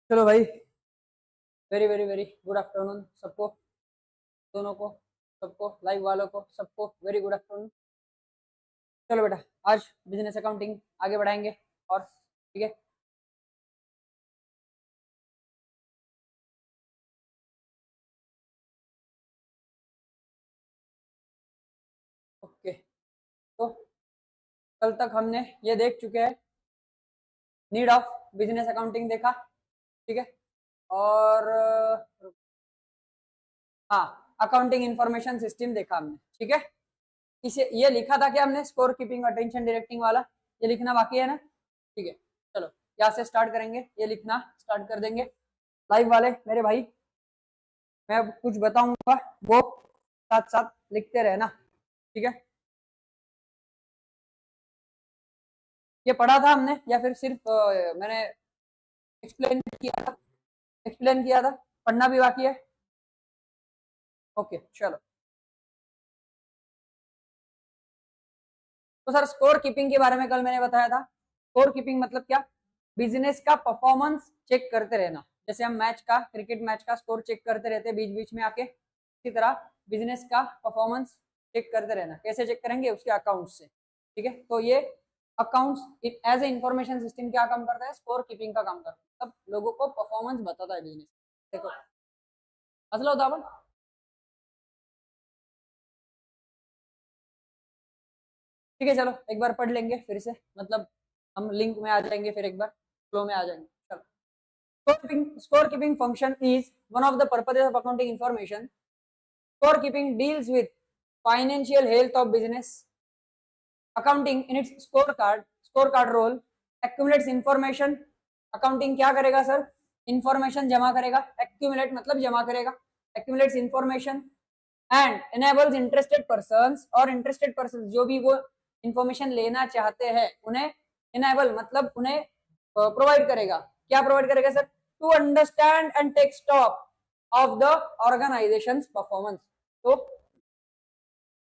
चलो भाई, very very very good afternoon सबको, दोनों को, सबको, लाइव वालों को, सबको वेरी गुड आफ्टरनून। चलो बेटा, आज बिजनेस अकाउंटिंग आगे बढ़ाएंगे। और ठीक है, ओके। तो कल तक हमने ये देख चुके हैं, नीड ऑफ बिजनेस अकाउंटिंग देखा, ठीक है। और हाँ, अकाउंटिंग इंफॉर्मेशन सिस्टम देखा हमने, ठीक है। इसे ये लिखा था कि हमने स्कोर कीपिंग अटेंशन डायरेक्टिंग वाला, ये लिखना बाकी है ना, ठीक है। चलो यहाँ से स्टार्ट करेंगे, ये लिखना स्टार्ट कर देंगे। लाइव वाले मेरे भाई, मैं अब कुछ बताऊंगा वो साथ साथ लिखते रहना, ठीक है। ये पढ़ा था हमने या फिर सिर्फ मैंने एक्सप्लेन किया था, पढ़ना भी बाकी है। ओके चलो। तो सर, स्कोर कीपिंग के बारे में कल मैंने बताया था। स्कोर कीपिंग मतलब क्या? बिजनेस का परफॉर्मेंस चेक करते रहना। जैसे हम मैच का, क्रिकेट मैच का स्कोर चेक करते रहते हैं बीच बीच में आके, इसी तरह बिजनेस का परफॉर्मेंस चेक करते रहना। कैसे चेक करेंगे? उसके अकाउंट से, ठीक है। तो ये accounts as a information system क्या काम करता है? स्कोर कीपिंग का काम करता है। तब लोगों को परफॉर्मेंस बताता है बिजनेस। देखो असला होता अपन, ठीक है। चलो एक बार पढ़ लेंगे फिर से, मतलब हम लिंक में आ जाएंगे, फिर एक बार फ्लो में आ जाएंगे। चलो, score keeping function is one of the purposes of accounting information. Score keeping deals with financial health of business. Accounting in its scorecard role accumulates information. Accounting क्या करेगा सर? Information जमा करेगा। Accumulate मतलब जमा करेगा, accumulates information and enables interested persons, और interested persons जो भी वो information लेना चाहते हैं उन्हें enable मतलब उन्हें प्रोवाइड करेगा। क्या प्रोवाइड करेगा sir? To understand and take stock of the organisation performance. तो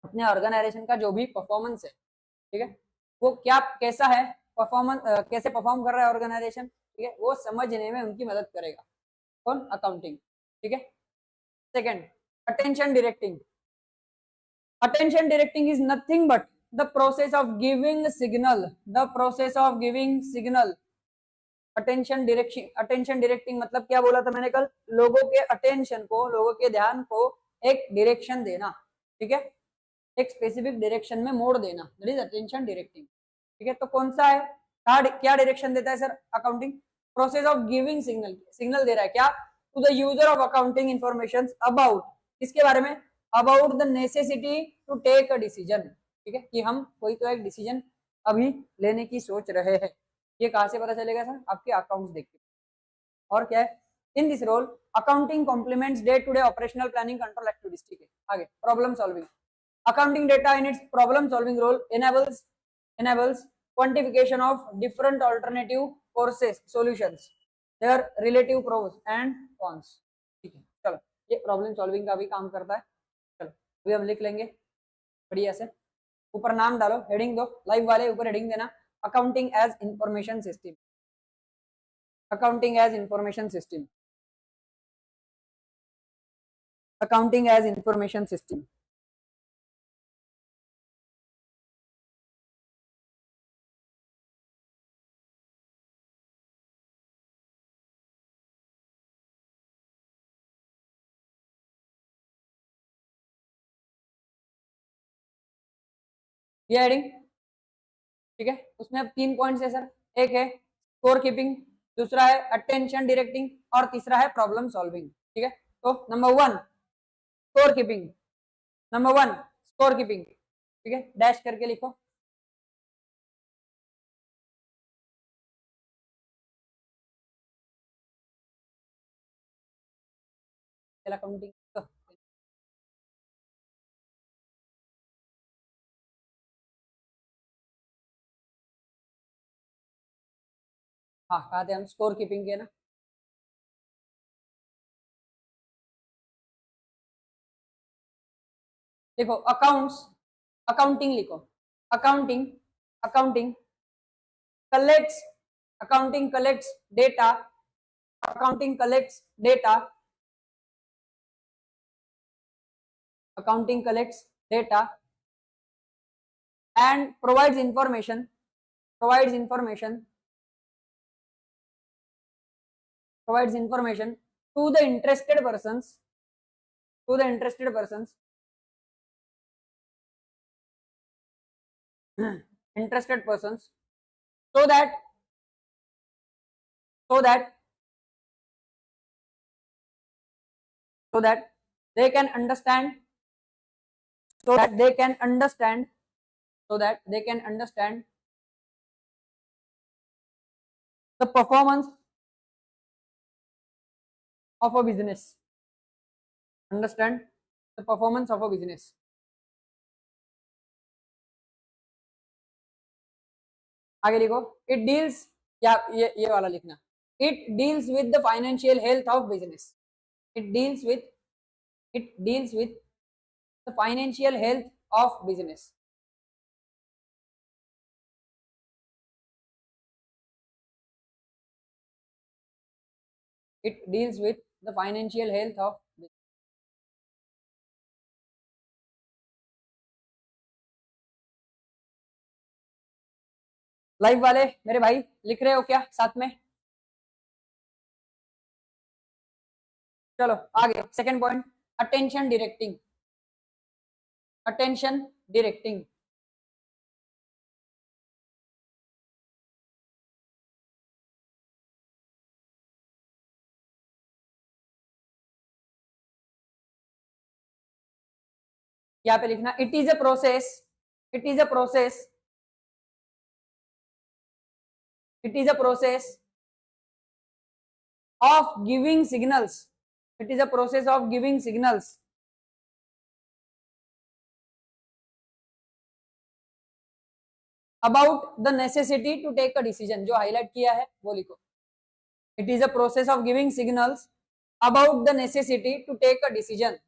अपने ऑर्गेनाइजेशन का जो भी परफॉर्मेंस है, ठीक है, वो क्या कैसा है, परफॉर्मेंस कैसे परफॉर्म कर रहा है ऑर्गेनाइजेशन, ठीक है, वो समझने में उनकी मदद करेगा कौन? अकाउंटिंग, ठीक है। Second, attention directing. Attention directing is nothing but the process of giving signal, the process of giving signal। Attention directing मतलब क्या बोला था मैंने कल? लोगों के अटेंशन को, लोगों के ध्यान को एक डायरेक्शन देना, ठीक है, एक स्पेसिफिक डायरेक्शन में मोड़ देना, दैट इज अटेंशन डायरेक्टिंग, ठीक है। तो कौन सा है, क्या डायरेक्शन देता है sir accounting? Process of giving signal, signal दे रहा है क्या? To the user of accounting information about, इसके बारे में, about the necessity to take a decision, ठीक है, कि हम कोई तो एक डिसीजन अभी लेने की सोच रहे हैं। ये कहां से पता चलेगा सर? आपके अकाउंट्स देख के। और क्या है? In this role accounting complements day to day operational planning control activities, ठीक है। आगे problem solving. Accounting data in its problem solving role enables quantification of different alternative courses solutions, their relative pros and cons, ठीक है। चलो, ये problem solving का भी काम करता है। चलो अभी हम लिख लेंगे बढ़िया से। ऊपर नाम डालो, हेडिंग दो, लाइव वाले ऊपर हेडिंग देना, accounting as information system, accounting as information system, accounting as information system. ये हेडिंग, ठीक है, उसमें अब 3 पॉइंट्स है सर। एक है स्कोर कीपिंग, दूसरा है अटेंशन डायरेक्टिंग, और तीसरा है प्रॉब्लम सॉल्विंग, ठीक है। तो number 1 score keeping, number 1 score keeping, ठीक है, डैश करके लिखो। अकाउंटिंग, हाँ कहा थे हम स्कोर कीपिंग के ना। देखो अकाउंट्स, अकाउंटिंग लिखो, accounting, accounting collects, accounting collects data accounting collects data, accounting collects data and provides information to the interested persons interested persons so that they can understand the performance of a business. Understand the performance of a business. आगे लिखो, it deals, या ये वाला लिखना, it deals with the financial health of business. It deals with the financial health of business. It deals with the financial health of business. Live वाले मेरे भाई लिख रहे हो क्या साथ में? चलो आगे, second point, attention directing. Attention directing, यहाँ पे लिखना, it is a process of giving signals. It is a process of giving signals about the necessity to take a decision. जो हाईलाइट किया है वो लिखो. It is a process of giving signals about the necessity to take a decision.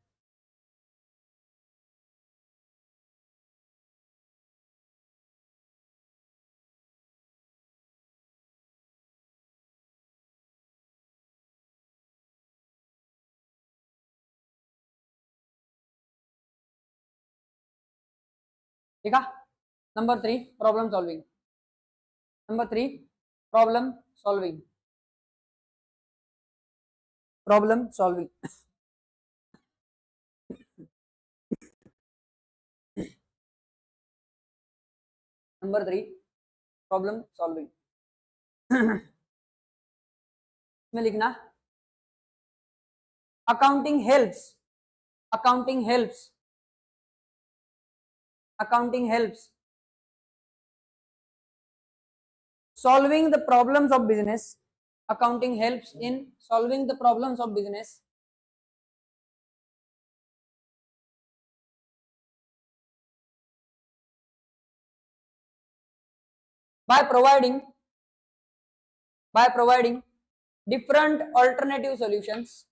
ठीक है. Number 3, problem solving. Number 3, problem solving. Problem solving. Number 3, problem solving. में लिखना, accounting helps solving the problems of business. Accounting helps in solving the problems of business by providing different alternative solutions.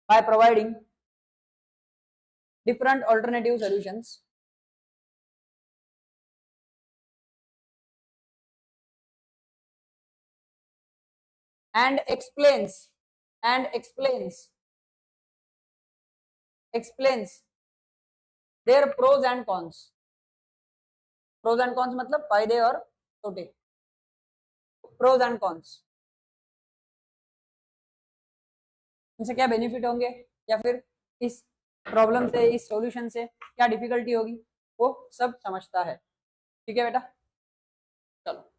By providing different alternative solutions and explains their pros and cons. Pros and cons मतलब फायदे और तोटे. Pros and cons, इनसे क्या benefit होंगे या फिर इस प्रॉब्लम से, इस सॉल्यूशन से क्या डिफिकल्टी होगी, वो सब समझता है. ठीक है बेटा. चलो,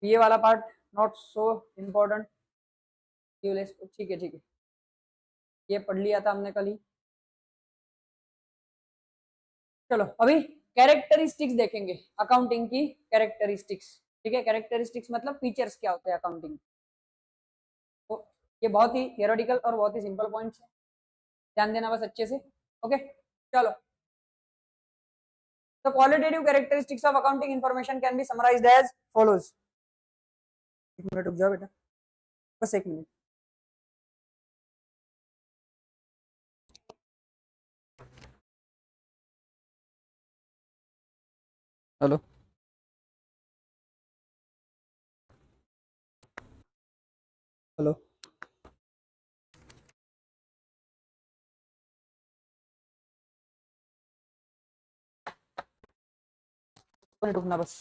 ये वाला पार्ट नॉट सो इम्पोर्टेंट. ठीक है, ये पढ़ लिया था हमने कल ही. चलो अभी कैरेक्टरिस्टिक्स देखेंगे, अकाउंटिंग की कैरेक्टरिस्टिक्स. ठीक है, कैरेक्टरिस्टिक्स मतलब फीचर्स क्या होते हैं अकाउंटिंग. तो ये बहुत ही थियोरेटिकल और बहुत ही सिंपल पॉइंट्स है, ध्यान देना बस अच्छे से. ओके चलो. The qualitative characteristics of accounting information can be summarized as follows. एक मिनट रुक जाओ बेटा, बस एक मिनट. हेलो. हेलो, रुकना बस।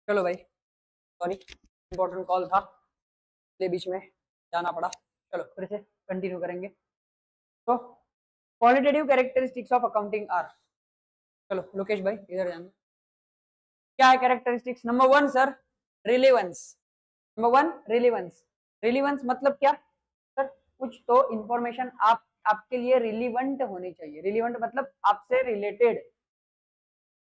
चलो भाई, सॉरी, इंपॉर्टेंट कॉल था इसलिए बीच में जाना पड़ा। चलो फिर से कंटिन्यू करेंगे। तो qualitative characteristics of accounting are, चलो लोकेश भाई इधर जाना। क्या है characteristics? Number one sir, relevance. Number one, relevance. Relevance मतलब क्या सर? कुछ तो इंफॉर्मेशन आपके लिए रिलीवेंट होनी चाहिए। रिलीवेंट मतलब आपसे रिलेटेड,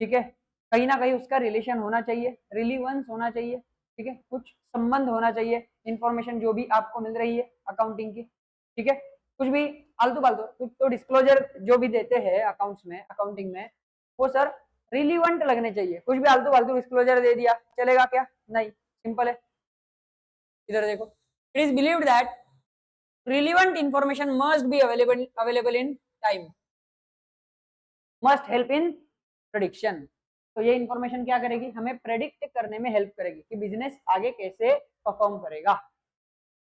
ठीक है, कहीं ना कहीं उसका रिलेशन होना चाहिए, रिलीवेंस होना चाहिए, ठीक है, कुछ संबंध होना चाहिए इंफॉर्मेशन जो भी आपको मिल रही है अकाउंटिंग की, ठीक है। कुछ भी आलतू फालतू कुछ तो डिस्क्लोजर जो भी देते हैं अकाउंट्स में, अकाउंटिंग में, वो सर रिलीवेंट लगने चाहिए। कुछ भी आलतू फालतू डिस्क्लोजर दे दिया चलेगा क्या? नहीं, सिंपल है। इधर देखो, it is believed that relevant information must be available in time, must help in prediction। तो ये इंफॉर्मेशन क्या करेगी? हमें प्रेडिक्ट करने में हेल्प करेगी कि बिजनेस आगे कैसे परफॉर्म करेगा।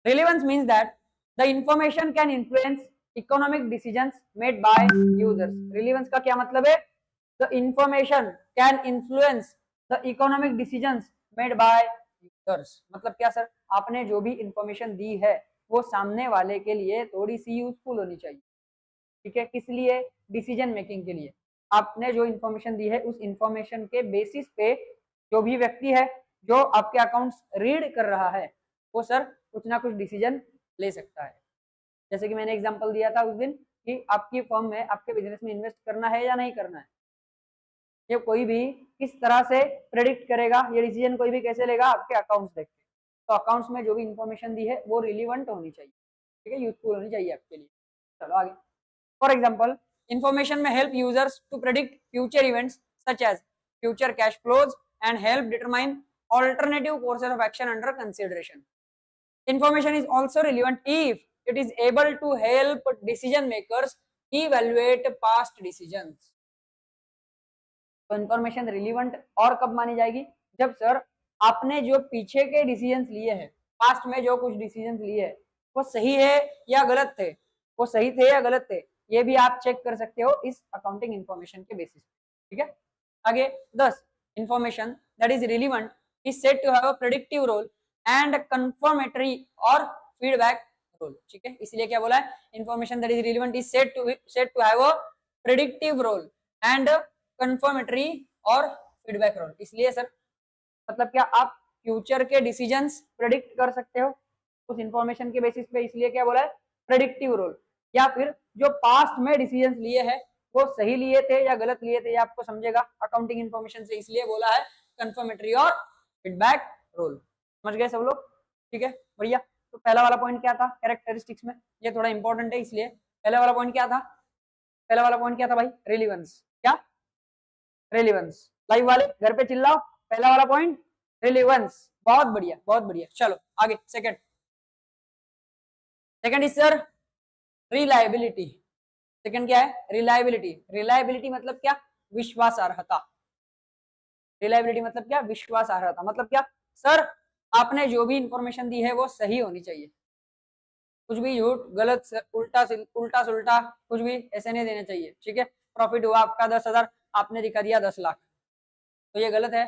Relevance means that the information can influence economic decisions made by users. Relevance का क्या मतलब है? The information can influence the economic decisions made by users. मतलब क्या सर? आपने जो भी इंफॉर्मेशन दी है वो सामने वाले के लिए थोड़ी सी यूजफुल होनी चाहिए, ठीक है। किस लिए? डिसीजन मेकिंग के लिए। आपने जो इंफॉर्मेशन दी है उस इंफॉर्मेशन के बेसिस पे जो भी व्यक्ति है जो आपके अकाउंट्स रीड कर रहा है वो सर कुछ ना कुछ डिसीजन ले सकता है। जैसे कि मैंने एग्जांपल दिया था उस दिन कि आपकी फर्म में, आपके बिजनेस में इन्वेस्ट करना है या नहीं करना है, ये कोई भी किस तरह से प्रेडिक्ट करेगा, ये डिसीजन कोई भी कैसे लेगा? आपके अकाउंट्स देख के। तो अकाउंट्स में जो भी इंफॉर्मेशन दी है वो रिलीवेंट होनी चाहिए, ठीक है, यूजफुल होनी चाहिए आपके लिए। चलो आगे। For example, information may help users to predict future events such as future cash flows and help determine alternative courses of action under consideration. Information is also relevant if it is able to help decision makers evaluate past decisions. तो information relevant और कब मानी जाएगी? जब sir आपने जो पीछे के डिसीजंस लिए हैं, पास्ट में जो कुछ डिसीजंस लिए हैं वो सही है या गलत थे, वो सही थे या गलत थे, ये भी आप चेक कर सकते हो इस अकाउंटिंग इंफॉर्मेशन के बेसिस पे, ठीक है। आगे 10, information that is relevant is said to have a predictive role and confirmatory और फीडबैक रोल, ठीक है। इसलिए क्या बोला है? Information that is relevant is said to have a predictive role and confirmatory और फीडबैक रोल। इसलिए सर मतलब क्या आप फ्यूचर के डिसीजंस प्रेडिक्ट कर सकते हो उस इंफॉर्मेशन के बेसिस पे, इसलिए क्या बोला है? Predictive role. या फिर जो पास्ट में डिसीजंस लिए हैं वो सही लिए थे या गलत लिए थे, ये आपको समझेगा अकाउंटिंग इंफॉर्मेशन से, इसलिए बोला है कंफर्मेटरी और फीडबैक रोल। समझ गए सब लोग? ठीक है, बढ़िया। तो पहला वाला पॉइंट क्या था कैरेक्टरिस्टिक्स में? ये थोड़ा इंपॉर्टेंट है इसलिए। पहला वाला पॉइंट क्या था? पहला वाला पॉइंट क्या था भाई? रिलीवेंस। क्या? रिलीवेंस। लाइव वाले घर पे चिल्लाओ, पहला वाला पॉइंट रिलीवेंस। बहुत बढ़िया, बहुत बढ़िया। चलो आगे second. Second is sir reliability. Second क्या है? रिलायबिलिटी। रिलायबिलिटी मतलब क्या? विश्वासार्हता। रिलायबिलिटी मतलब क्या? विश्वासार्हता। मतलब क्या सर? आपने जो भी इंफॉर्मेशन दी है वो सही होनी चाहिए, कुछ भी झूठ गलत उल्टा उल्टा सुल्टा कुछ भी ऐसे नहीं देना चाहिए, ठीक है। प्रॉफिट हुआ आपका 10,000, आपने दिखा दिया 10 लाख, तो ये गलत है,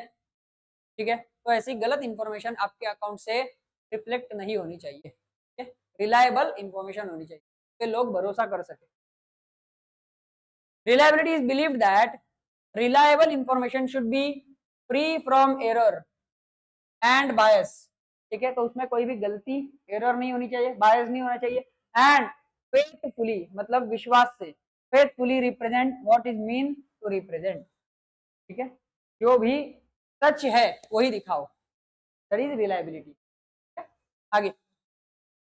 ठीक है। तो ऐसी गलत इंफॉर्मेशन आपके अकाउंट से रिफ्लेक्ट नहीं होनी चाहिए, ठीक है। रिलायबल इंफॉर्मेशन होनी चाहिए कि लोग भरोसा कर सके। Reliability is believed that reliable information should be free from error and bias, ठीक है। तो उसमें कोई भी गलती, एरर नहीं होनी चाहिए, बायस नहीं होना चाहिए, एंड फेथफुली मतलब विश्वास से, faithfully represent what is mean to represent, ठीक है। जो भी सच है वही दिखाओ, दैट इज रिलायबिलिटी। आगे,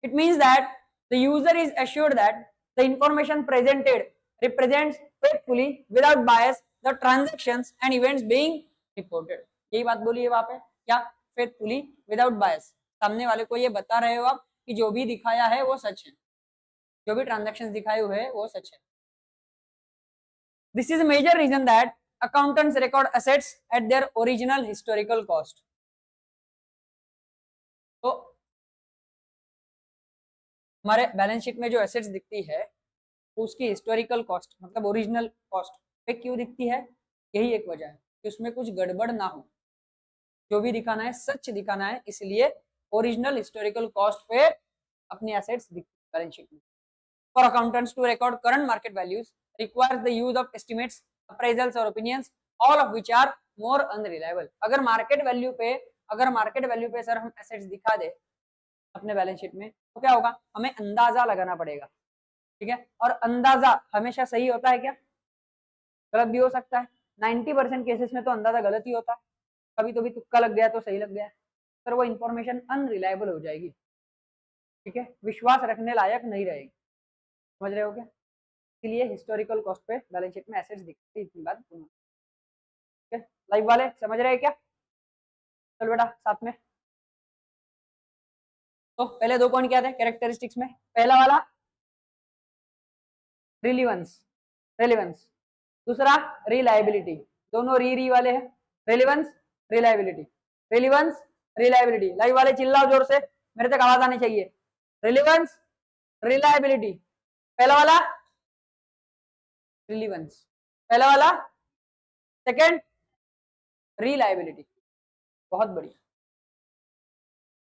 it means that the user is assured that the information presented represents faithfully without bias the transactions and events being reported। यही बात बोली है वहां पे, क्या? faithfully without bias, सामने वाले को ये बता रहे हो आप कि जो भी दिखाया है वो सच है, जो भी ट्रांजेक्शन दिखाए हुए हैं वो सच है। This is a major reason that accountants record assets at their original historical cost। तो हमारे बैलेंस शीट में जो एसेट्स दिखती है उसकी हिस्टोरिकल कॉस्ट मतलब ओरिजिनल कॉस्ट पे क्यों दिखती है? यही एक वजह है कि उसमें कुछ गड़बड़ ना हो, जो भी दिखाना है सच दिखाना है, इसलिए ओरिजिनल हिस्टोरिकल कॉस्ट पे अपनी एसेट्स दिखती है बैलेंस शीट में। For accountants to record current market values requires the use of estimates, appraisals और opinions, all of which are more unreliable. अगर मार्केट वैल्यू पे सर हम एसेट्स दिखा दे अपने बैलेंस शीट में तो क्या होगा? हमें अंदाजा लगाना पड़ेगा, ठीक है। और अंदाजा हमेशा सही होता है क्या? गलत भी हो सकता है। 90% केसेस में तो अंदाजा गलत ही होता है, कभी तो भी तुक्का लग गया तो सही लग गया, सर वो इंफॉर्मेशन अनरिलायबल हो जाएगी, ठीक है, विश्वास रखने लायक नहीं रहेगी। समझ रहे हो क्या? इसलिए हिस्टोरिकल कॉस्ट पे बैलेंस शीट में एसेट्स दिखती है, इतनी बात सुनो, ठीक है। लाइव वाले समझ रहे हैं क्या? चल बेटा साथ में। तो पहले 2 पॉइंट क्या थे कैरेक्टरिस्टिक्स में? पहला वाला रेलिवेंस, दूसरा रिलायबिलिटी, दोनों री वाले हैं। रेलिवेंस रिलायबिलिटी, लाइव वाले चिल्लाओ जोर से, मेरे तक आवाज आनी चाहिए। रिलेवेंस रिलायबिलिटी, पहला वाला रिलीवेंस, पहला वाला, सेकंड रिलायबिलिटी। बहुत बढ़िया।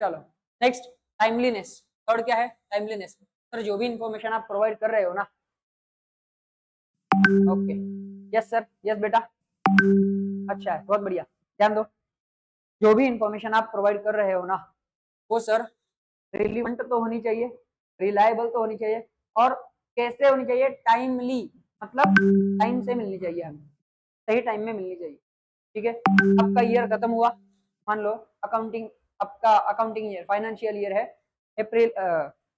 चलो नेक्स्ट, टाइमलीनेस। थर्ड क्या है? टाइमलीनेस। सर जो भी इंफॉर्मेशन आप प्रोवाइड कर रहे हो ना, ओके, यस सर, यस बेटा, अच्छा है, बहुत बढ़िया, ध्यान दो। जो भी इंफॉर्मेशन आप प्रोवाइड कर रहे हो ना वो सर रिलीवेंट तो होनी चाहिए, रिलायबल तो होनी चाहिए, और कैसे होनी चाहिए? टाइमली, मतलब टाइम से मिलनी चाहिए, हमें सही टाइम में मिलनी चाहिए, ठीक है। आपका ईयर खत्म हुआ, मान लो आपका अकाउंटिंग ईयर, फाइनेंशियल ईयर है अप्रैल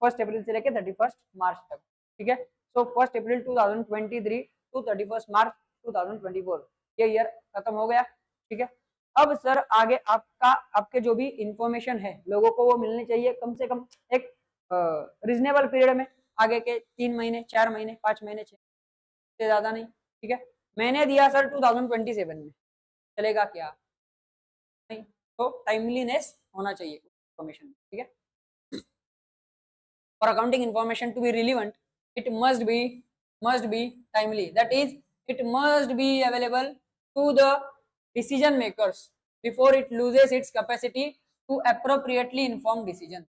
1 अप्रैल से लेकर 31 मार्च तक, ठीक है। तो 1 अप्रैल 2023 टू 31 मार्च 2024 ये ईयर खत्म हो गया, ठीक है। अब सर आगे आपके जो भी इंफॉर्मेशन है लोगों को वो मिलनी चाहिए कम से कम एक रीजनेबल पीरियड में, आगे के 3 महीने, 4 महीने, 5 महीने, 6 से ज्यादा नहीं, ठीक है। मैंने दिया सर 2027 में, चलेगा क्या? नहीं। तो टाइमलीनेस होना चाहिए इंफॉर्मेशन, ठीक है। For accounting information to be relevant, it must be timely. That is, it must be available to the decision makers before it loses its capacity to appropriately inform decision।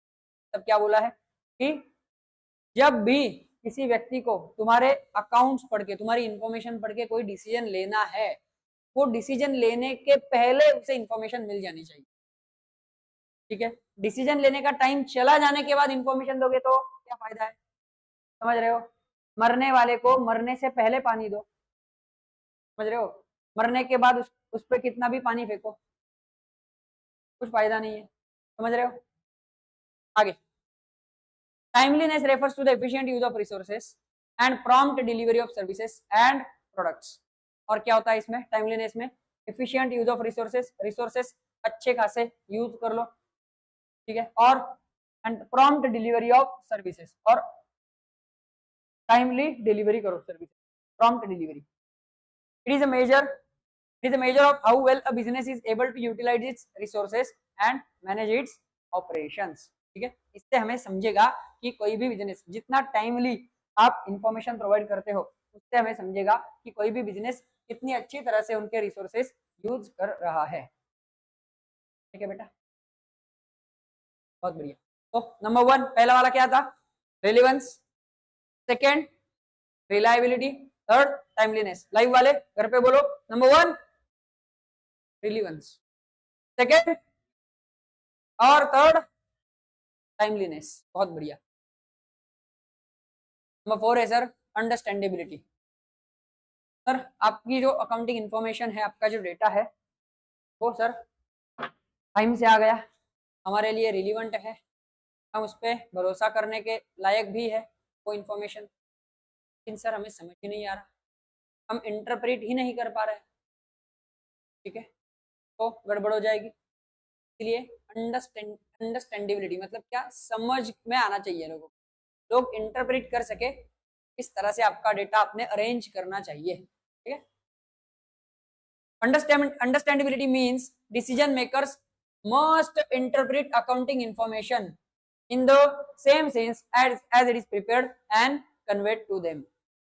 तब क्या बोला है कि जब भी किसी व्यक्ति को तुम्हारे अकाउंट्स पढ़ के, तुम्हारी इंफॉर्मेशन पढ़ के कोई डिसीजन लेना है, वो डिसीजन लेने के पहले उसे इंफॉर्मेशन मिल जानी चाहिए, ठीक है। डिसीजन लेने का टाइम चला जाने के बाद इंफॉर्मेशन दोगे तो क्या फायदा है? समझ रहे हो? मरने वाले को मरने से पहले पानी दो, समझ रहे हो? मरने के बाद उस पर कितना भी पानी फेंको, कुछ फायदा नहीं है, समझ रहे हो? आगे, timeliness refers to the efficient use of resources and prompt delivery of services and products. और क्या होता है इसमें टाइमलीनेस में? एफिशिएंट यूज ऑफ रिसोर्सेस अच्छे खासे यूज कर लो, ठीक है, और and prompt delivery of services, और टाइमली डिलीवरी करो service, prompt delivery. It is a measure of how well a business is able to utilize its resources and manage its operations, ठीक है। इससे हमें समझेगा कि कोई भी बिजनेस जितना टाइमली आप इंफॉर्मेशन प्रोवाइड करते हो, उससे हमें समझेगा कि कोई भी बिजनेस कितनी अच्छी तरह से उनके रिसोर्सेस यूज कर रहा है। ठीक है बेटा, बहुत बढ़िया। तो नंबर 1 पहला वाला क्या था, relevance, second reliability, third timeliness. Live वाले घर पे बोलो, नंबर 1 रिलेवेंस, सेकेंड और थर्ड टाइमलीनेस। बहुत बढ़िया। नंबर 4 है सर अंडरस्टैंडेबिलिटी। सर आपकी जो अकाउंटिंग इंफॉर्मेशन है, आपका जो डेटा है वो सर टाइम से आ गया, हमारे लिए रिलीवेंट है, हम उस पर भरोसा करने के लायक भी है वो इंफॉर्मेशन, लेकिन सर हमें समझ ही नहीं आ रहा, हम इंटरप्रेट ही नहीं कर पा रहे। ठीक है, तो गड़बड़ हो जाएगी। इसलिए अंडरस्टैंडेबिलिटी मतलब क्या, समझ में आना चाहिए लोगों को, लोग इंटरप्रेट कर सके, इस तरह से आपका डेटा आपने अरेंज करना चाहिए। ठीक है, understandability means decision makers must interpret accounting information in the same sense as it is prepared and conveyed to them।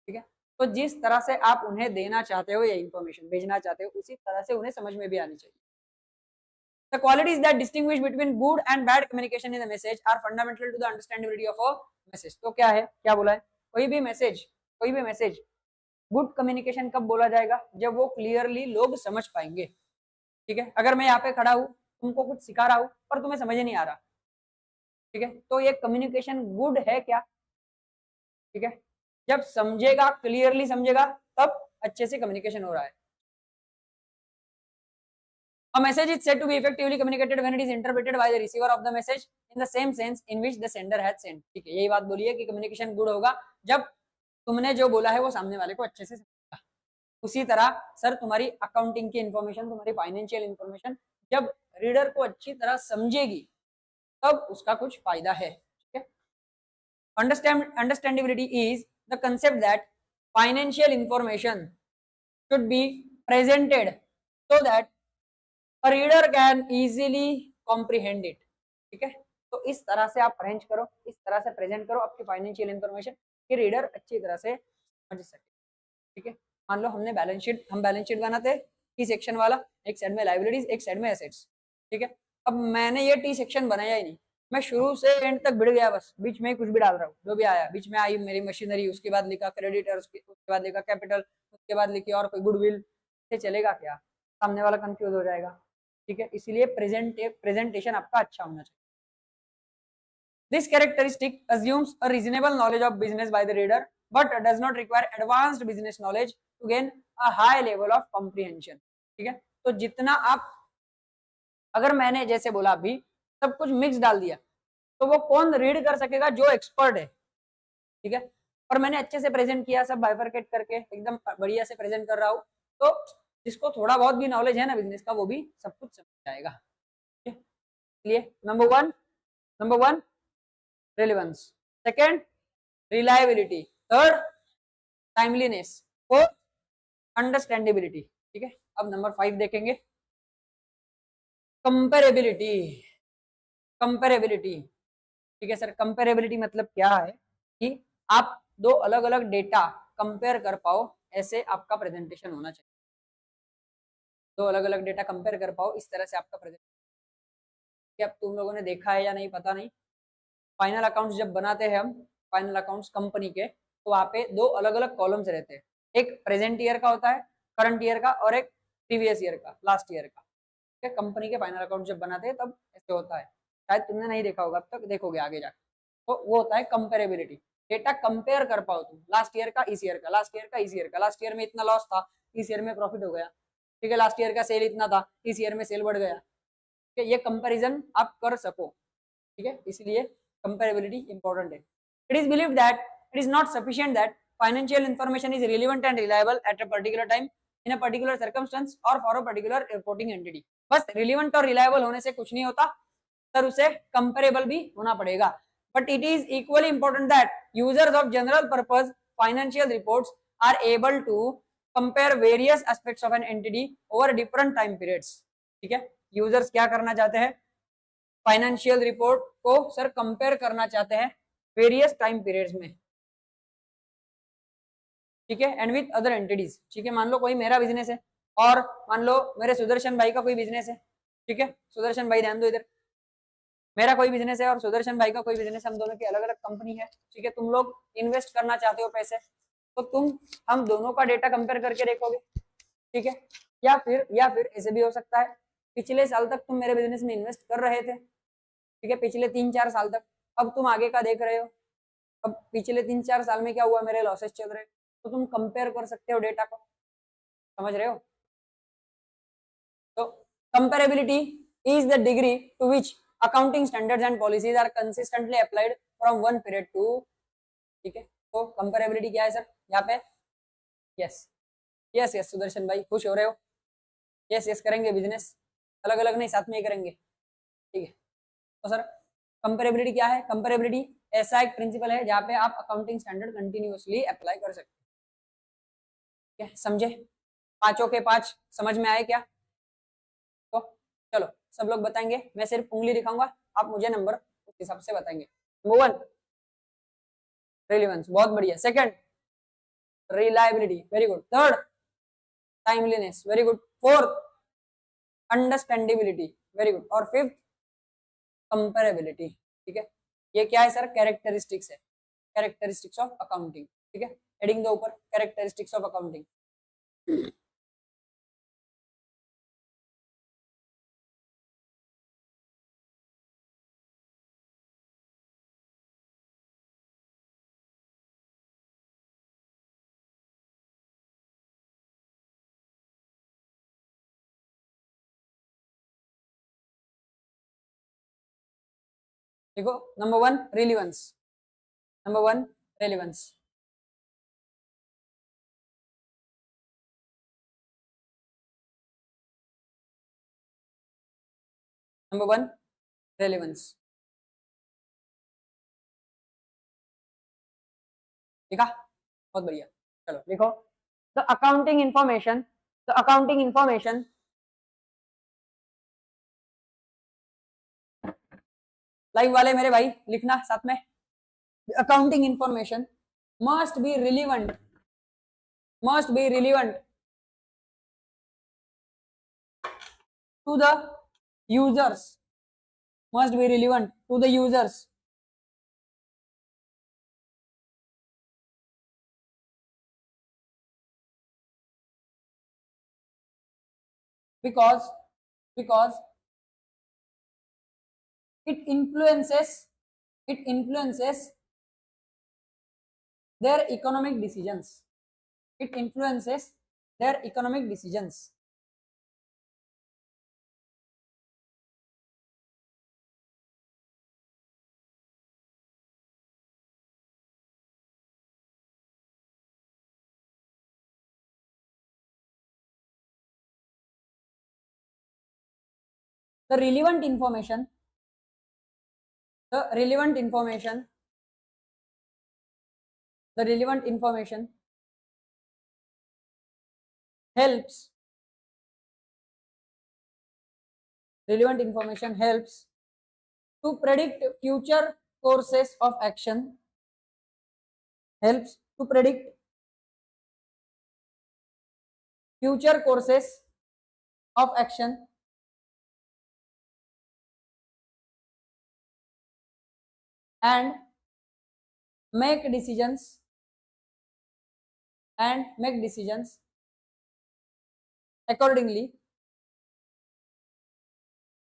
ठीक है, तो जिस तरह से आप उन्हें देना चाहते हो या इंफॉर्मेशन भेजना चाहते हो, उसी तरह से उन्हें समझ में भी आनी चाहिए। The qualities that distinguish between good and bad communication in the message are fundamental to the understandability of a message। तो क्या है, क्या बोला है, कोई भी मैसेज गुड कम्युनिकेशन कब बोला जाएगा, जब वो क्लियरली लोग समझ पाएंगे। ठीक है, अगर मैं यहाँ पे खड़ा हूँ, तुमको कुछ सिखा रहा हूँ पर तुम्हें समझ नहीं आ रहा, ठीक है, तो ये कम्युनिकेशन गुड है क्या। ठीक है, जब समझेगा, क्लियरली समझेगा, तब अच्छे से कम्युनिकेशन हो रहा है। A message is said to be effectively communicated when it is interpreted by the receiver of the message in the same sense in which the sender has sent। ठीक है, यही बात बोली है कि कम्युनिकेशन गुड होगा जब तुमने जो बोला है वो सामने वाले को अच्छे से समझेगा। उसी तरह सर तुम्हारी अकाउंटिंग की इंफॉर्मेशन, तुम्हारी फाइनेंशियल इंफॉर्मेशन जब रीडर को अच्छी तरह समझेगी तब उसका कुछ फायदा है। ठीक है, understandability is the concept that financial information should be presented so that a reader can easily comprehend it। ठीक है, तो इस तरह से आप अरेंज करो, इस तरह से प्रेजेंट करो आपकी फाइनेंशियल इंफॉर्मेशन कि रीडर अच्छी तरह से समझ सके। ठीक है, मान लो हमने हम बैलेंस शीट बनाते हैं, टी सेक्शन वाला, एक साइड में लाइबिलिटीज, एक साइड में एसेट्स। ठीक है, अब मैंने ये टी सेक्शन बनाया ही नहीं, मैं शुरू से एंड तक भिड़ गया, बस बीच में कुछ भी डाल रहा हूँ, जो भी आया बीच में आई मेरी मशीनरी, उसके बाद लिखा क्रेडिटर, उसके बाद लिखा कैपिटल, उसके बाद लिखी और कोई गुडविल, से चलेगा क्या, सामने वाला कंफ्यूज हो जाएगा। ठीक है, इसीलिए प्रेजेंटेशन आपका अच्छा होना चाहिए। This characteristic assumes a reasonable knowledge of business by the reader, but does not require advanced business knowledge to gain a high level of comprehension। ठीक है, तो जितना आप, अगर मैंने जैसे बोला अभी सब कुछ मिक्स डाल दिया तो वो कौन रीड कर सकेगा, जो एक्सपर्ट है। ठीक है, और मैंने अच्छे से प्रेजेंट किया, सब बाइफरकेट करके एकदम बढ़िया से प्रेजेंट कर रहा हूँ, तो जिसको थोड़ा बहुत भी नॉलेज है ना बिजनेस का, वो भी सब कुछ समझ जाएगा। इसलिए number one relevance, second reliability, third timeliness, fourth understandability. ठीक है, अब नंबर 5 देखेंगे, कंपेरेबिलिटी। कंपेरेबिलिटी, ठीक है सर, कंपेरेबिलिटी मतलब क्या है कि आप दो अलग अलग डेटा कंपेयर कर पाओ, ऐसे आपका प्रेजेंटेशन होना चाहिए। दो अलग अलग डेटा कंपेयर कर पाओ, इस तरह से आपका प्रेजेंटेशन। अब तुम लोगों ने देखा है या नहीं पता नहीं, फाइनल अकाउंट्स जब बनाते हैं हम, फाइनल अकाउंट्स कंपनी के, तो वहाँ पे दो अलग अलग कॉलम्स रहते हैं, एक प्रेजेंट ईयर का होता है, करंट ईयर का, और एक प्रीवियस ईयर का, लास्ट ईयर का। ठीक है, कंपनी के फाइनल अकाउंट जब बनाते हैं तब ऐसे होता है, शायद तुमने नहीं देखा होगा, अब तक देखोगे आगे जाके। तो वो होता है कंपेरेबिलिटी, डेटा कंपेयर कर पाओ तुम, लास्ट ईयर का इस ईयर का, लास्ट ईयर का इस ईयर का, लास्ट ईयर में इतना लॉस था, इस ईयर में प्रॉफिट हो गया। ठीक है, लास्ट ईयर का सेल इतना था, इस ईयर में सेल बढ़ गया। ठीक है, ये कंपेरिजन आप कर सको। ठीक है, इसलिए कंपेरेबिलिटी इंपॉर्टेंट है। It is believed that it is not sufficient that financial information is relevant and reliable at a particular time in a particular circumstance or for a particular reporting entity. बस relevant और reliable होने से कुछ नहीं होता sir, उसे comparable भी होना पड़ेगा। But it is equally important that users of general purpose financial reports are able to compare various aspects of an entity over different time periods. ठीक है, यूजर्स क्या करना चाहते हैं, फाइनेंशियल रिपोर्ट को सर कंपेयर करना चाहते हैं वेरियस टाइम पीरियड्स में। ठीक है, एंड विथ अदर एंटिटीज। ठीक है, मान लो कोई मेरा बिजनेस है और मान लो मेरे सुदर्शन भाई का कोई बिजनेस है। ठीक है, सुदर्शन भाई ध्यान दो इधर, मेरा कोई बिजनेस है और सुदर्शन भाई का कोई बिजनेस है, हम दोनों की अलग अलग कंपनी है। ठीक है, तुम लोग इन्वेस्ट करना चाहते हो पैसे, तो तुम हम दोनों का डेटा कंपेयर करके देखोगे। ठीक है, या फिर ऐसे भी हो सकता है, पिछले साल तक तुम मेरे बिजनेस में इन्वेस्ट कर रहे थे। ठीक है, पिछले 3-4 साल तक, अब तुम आगे का देख रहे हो, अब पिछले 3-4 साल में क्या हुआ, मेरे लॉसेस चल रहे, तो तुम कंपेयर कर सकते हो डेटा को। समझ रहे हो? तो comparability is the degree to which accounting standards and policies are consistently applied from one period to. ठीक है, तो कंपेरेबिलिटी क्या है सर यहाँ पे? यस यस यस, सुदर्शन भाई खुश हो रहे हो? यस यस, करेंगे बिजनेस, अलग अलग नहीं, साथ में ही करेंगे। ठीक है, तो सर कंपेरेबिलिटी क्या है? कंपेरेबिलिटी ऐसा एक प्रिंसिपल है जहाँ पे आप अकाउंटिंग स्टैंडर्ड कंटिन्यूअसली अप्लाई कर सकते हैं। समझे? पांचों के पांच समझ में आए क्या? तो चलो सब लोग बताएंगे, मैं सिर्फ उंगली दिखाऊंगा, आप मुझे नंबर उस हिसाब से बताएंगे। नंबर 1 रिलेवेंस, बहुत बढ़िया। Second reliability, very good. Third timeliness, very good. Fourth understandability, very good. और फिफ्थ कंपेरेबिलिटी। ठीक है, ये क्या है सर? कैरेक्टरिस्टिक्स है, कैरेक्टरिस्टिक्स ऑफ अकाउंटिंग। ठीक है, हेडिंग दो ऊपर, कैरेक्टरिस्टिक्स ऑफ अकाउंटिंग। देखो, number 1 relevance, number 1 relevance. Number 1 relevance, ठीक है, बहुत बढ़िया। चलो देखो, the accounting information, the accounting information, live वाले मेरे भाई लिखना साथ में, accounting information must be relevant, must be relevant to the users, must be relevant to the users, because because it influences, it influences their economic decisions, it influences their economic decisions। the relevant information, the relevant information, the relevant information helps, relevant information helps to predict future courses of action, helps to predict future courses of action and make decisions, and make decisions accordingly,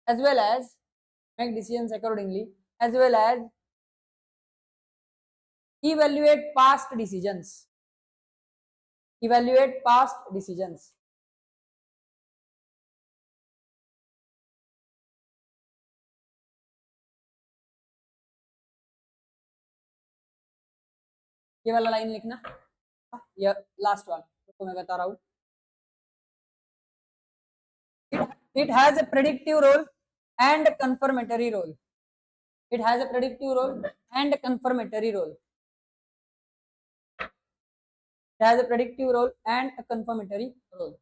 as well as make decisions accordingly, as well as evaluate past decisions, evaluate past decisions। ये वाला line लिखना, ये last वाला तो मैं बता रहा हूं। it has a predictive role and confirmatory role, it has a predictive role and confirmatory role, it has a predictive role and a confirmatory role।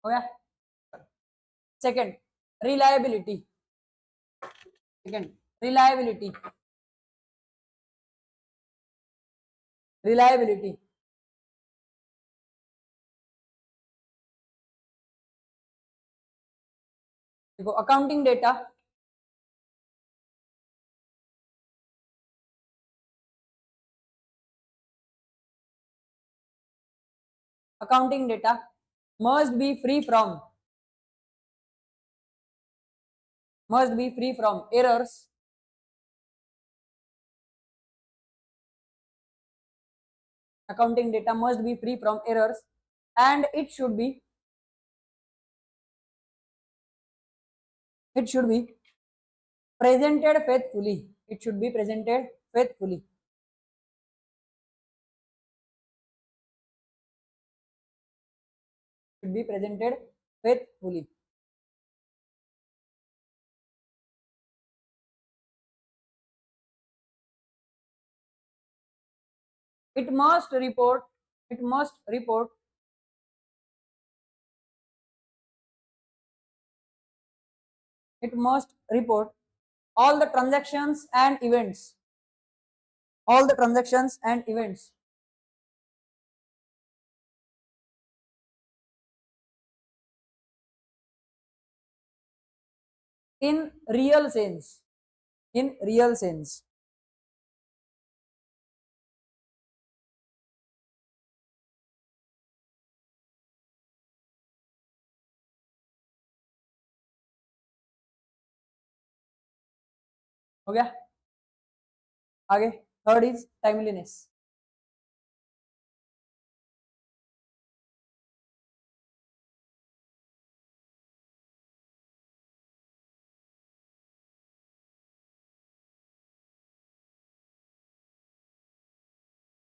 हो गया. Second, reliability. Second, reliability. Reliability. देखो accounting data accounting data must be free from errors, accounting data must be free from errors, and it should be presented faithfully. It should be presented faithfully. Should be presented faithfully. It must report all the transactions and events, in real sense. हो गया. आगे third is timeliness.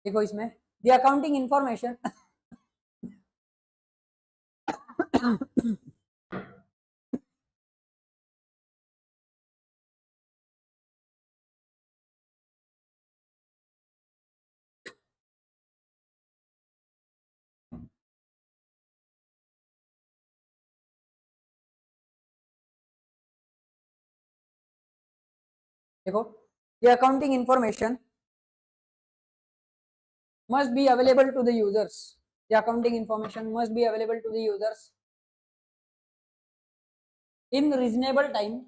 देखो इसमें the accounting information देखो the accounting information must be available to the users. The accounting information must be available to the users in reasonable time.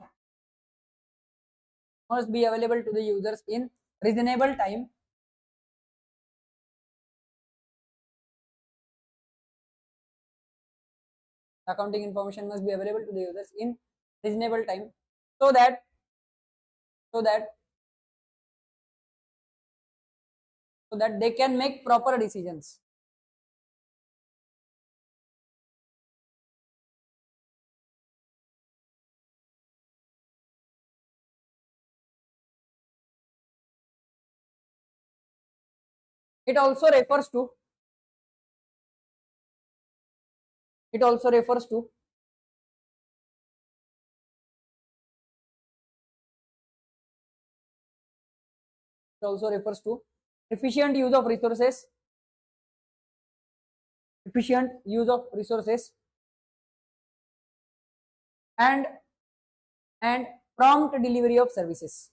Must be available to the users in reasonable time. Accounting information must be available to the users in reasonable time so that they can make proper decisions. It also refers to efficient use of resources, and prompt delivery of services.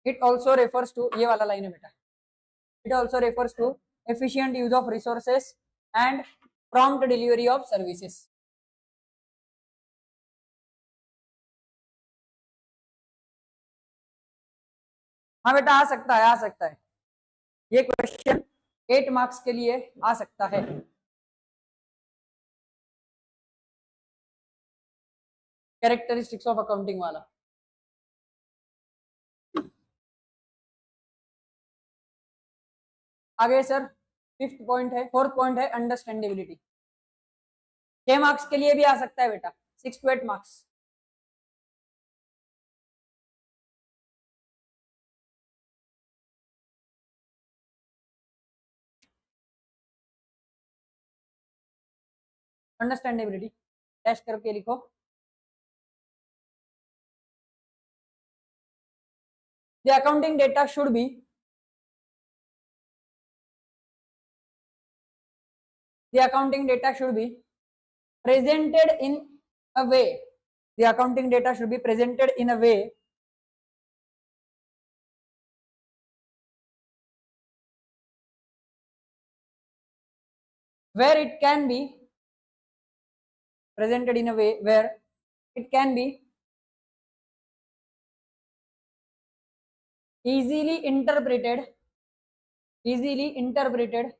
It also refers to ये वाला line है बेटा. It also refers to efficient use of resources and prompt delivery of services. हाँ बेटा आ सकता है ये question 8 marks के लिए आ सकता है. कैरेक्टरिस्टिक्स ऑफ अकाउंटिंग वाला. आगे सर फोर्थ पॉइंट है अंडरस्टैंडेबिलिटी. 6 मार्क्स के लिए भी आ सकता है बेटा. 6 to 8 मार्क्स. अंडरस्टैंडेबिलिटी टेस्ट करके लिखो. The accounting data should be the accounting data should be presented in a way, the accounting data should be presented in a way where it can be presented in a way where it can be easily interpreted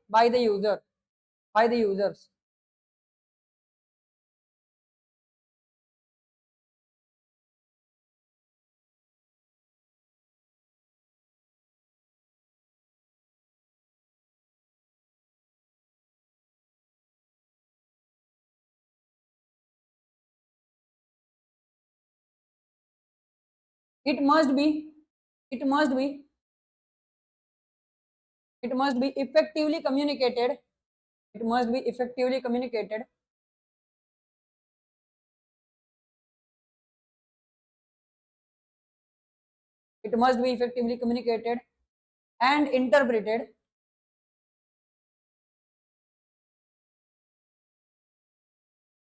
by the users. It must be it must be it must be effectively communicated it must be effectively communicated it must be effectively communicated and interpreted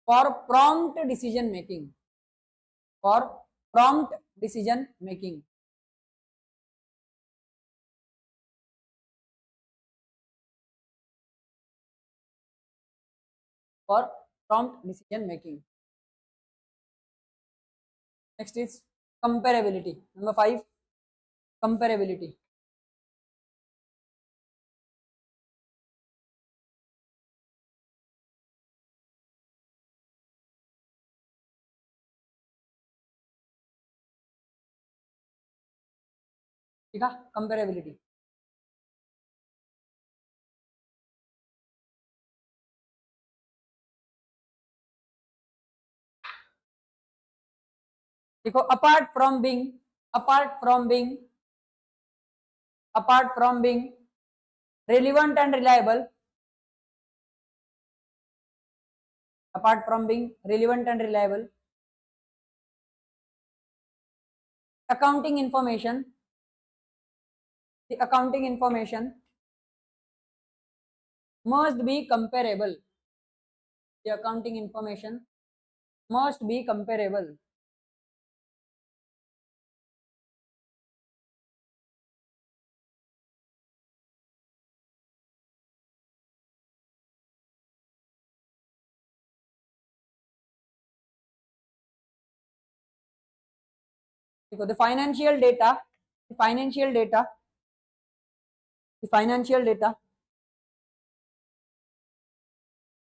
for prompt decision making for prompt decision making for prompt decision making. Next is comparability. Number 5, comparability. ठीक है, comparability. देखो, apart from being relevant and reliable, apart from being relevant and reliable, accounting information, the accounting information must be comparable. The accounting information must be comparable. देखो, the financial data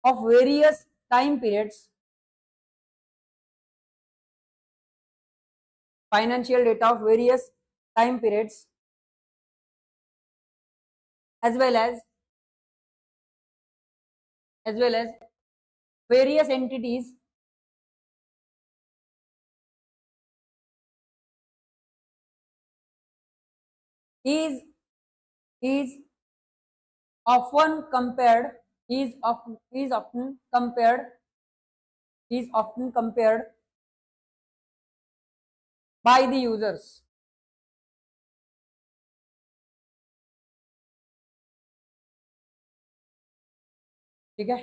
of various time periods, financial data of various time periods, as well as various entities is often compared by the users. ठीक है,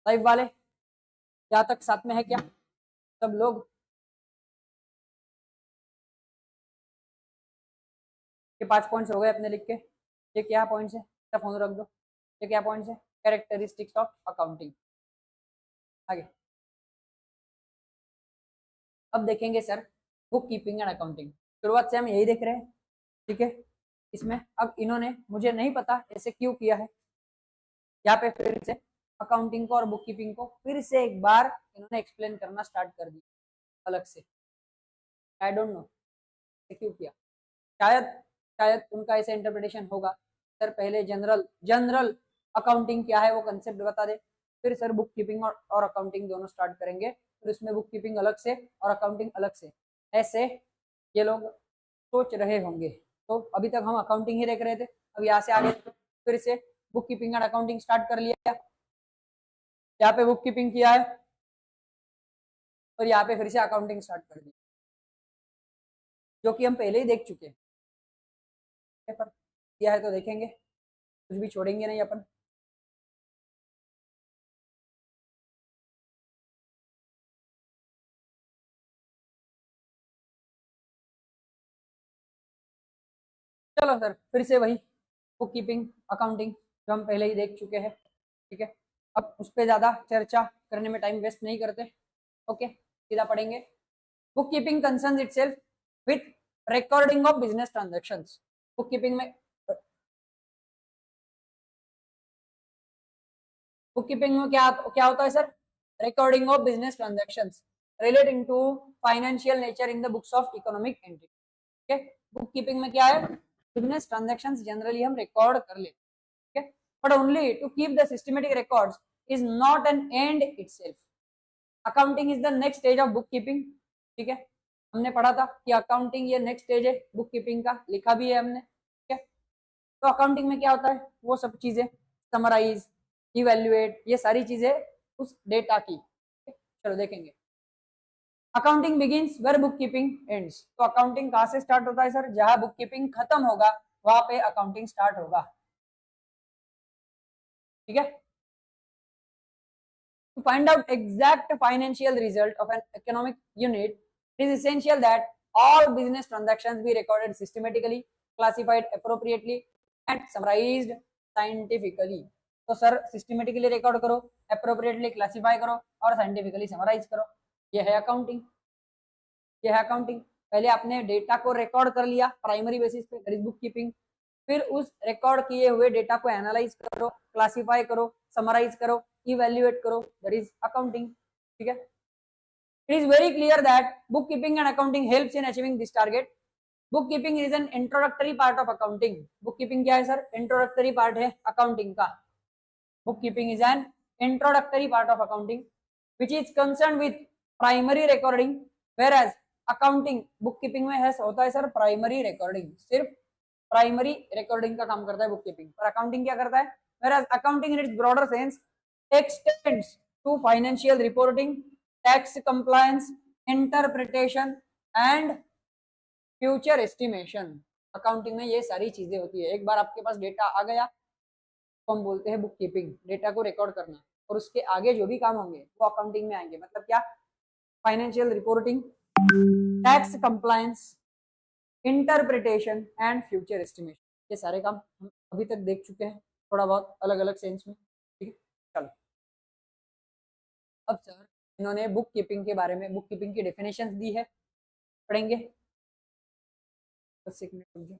live वाले यहाँ तक साथ में है क्या सब लोग? ये 5 पॉइंट्स हो गए अपने लिख के. ये क्या पॉइंट्स है? फोन रख दो. ये क्या पॉइंट्स है? Characteristics of accounting. आगे अब देखेंगे sir book keeping and accounting. शुरुआत से हम यही देख रहे हैं. ठीक है, इसमें अब इन्होंने, मुझे नहीं पता ऐसे क्यों किया है, यहाँ पे फिर से अकाउंटिंग को और बुक कीपिंग को फिर से एक बार इन्होंने एक्सप्लेन करना स्टार्ट कर दिया अलग से. आई डोंट नो क्यों किया. शायद उनका ऐसा इंटरप्रिटेशन होगा, सर पहले जनरल अकाउंटिंग क्या है वो कंसेप्ट बता दे, फिर सर बुक कीपिंग और अकाउंटिंग दोनों स्टार्ट करेंगे, फिर उसमें बुक कीपिंग अलग से और अकाउंटिंग अलग से, ऐसे ये लोग सोच रहे होंगे. तो अभी तक हम अकाउंटिंग ही देख रहे थे, अब यहाँ से आगे फिर से book keeping and accounting start कर लिया. यहाँ पे बुक कीपिंग किया है और यहाँ पे फिर से अकाउंटिंग स्टार्ट कर दी, जो कि हम पहले ही देख चुके हैं. किया है तो देखेंगे. कुछ भी छोड़ेंगे नहीं अपन। चलो सर फिर से वही बुक कीपिंग अकाउंटिंग जो हम पहले ही देख चुके हैं, ठीक है। अब उस पर ज्यादा चर्चा करने में टाइम वेस्ट नहीं करते, ओके सीधा पढ़ेंगे। Book keeping concerns itself with recording of business transactions. Book keeping में क्या क्या होता है sir? Recording of business transactions relating to financial nature in the books of economic entry, ठीक है। बुक कीपिंग में क्या है? बिजनेस ट्रांजैक्शंस जनरली हम रिकॉर्ड कर लेते हैं, ठीक है, but only to keep the systematic records is not an end itself. Accounting is the next stage of book keeping, ठीक है। हमने पढ़ा था कि अकाउंटिंग ये नेक्स्ट स्टेज है बुक कीपिंग का, लिखा भी है हमने, ठीक है। तो अकाउंटिंग में क्या होता है? वो सब चीजें समराइज, इवेल्युएट, ये सारी चीजें उस डेटा की, चलो देखेंगे। Accounting begins where book keeping ends. तो अकाउंटिंग कहां से स्टार्ट होता है सर? जहां बुक कीपिंग खत्म होगा वहां पे अकाउंटिंग स्टार्ट होगा, ठीक है। To find out exact financial result of an economic unit, it is essential that all business transactions be recorded systematically, classified appropriately, and summarized scientifically. तो सर सिस्टमेटिकली रिकॉर्ड करो, appropriately classify करो और scientifically summarise करो, ये है accounting. ये है accounting. पहले आपने डेटा को रिकॉर्ड कर लिया प्राइमरी बेसिस पे, दैट इज बुक कीपिंग। फिर उस रिकॉर्ड किए हुए डेटा को एनालाइज करो, क्लासिफाई करो, समराइज करो, इवैल्यूएट करो, दैट इज अकाउंटिंग, ठीक है। It is very clear that book keeping and accounting helps in achieving this target. Book keeping is an introductory part of accounting. Book keeping क्या है sir? Introductory part है accounting का। Book keeping is an introductory part of accounting which is concern with primary recording, where as accounting book keeping में है होता है sir primary recording, सिर्फ primary recording का काम करता है बुक कीपिंग, पर अकाउंटिंग क्या करता है? whereas accounting in its broader sense extends to financial reporting, tax compliance, interpretation and future estimation। Accounting में ये सारी चीजें होती है। एक बार आपके पास डेटा आ गया तो हम बोलते हैं बुक कीपिंग, डेटा को रिकॉर्ड करना, और उसके आगे जो भी काम होंगे वो अकाउंटिंग में आएंगे। मतलब क्या? Financial reporting, tax compliance, interpretation and future estimation, ये सारे काम हम अभी तक देख चुके हैं थोड़ा बहुत अलग अलग सेंस में, ठीक है। चलो अब सर इन्होंने बुक कीपिंग के बारे में, बुक कीपिंग की डेफिनेशंस दी है, पढ़ेंगे। बस एक मिनट रुक जाओ।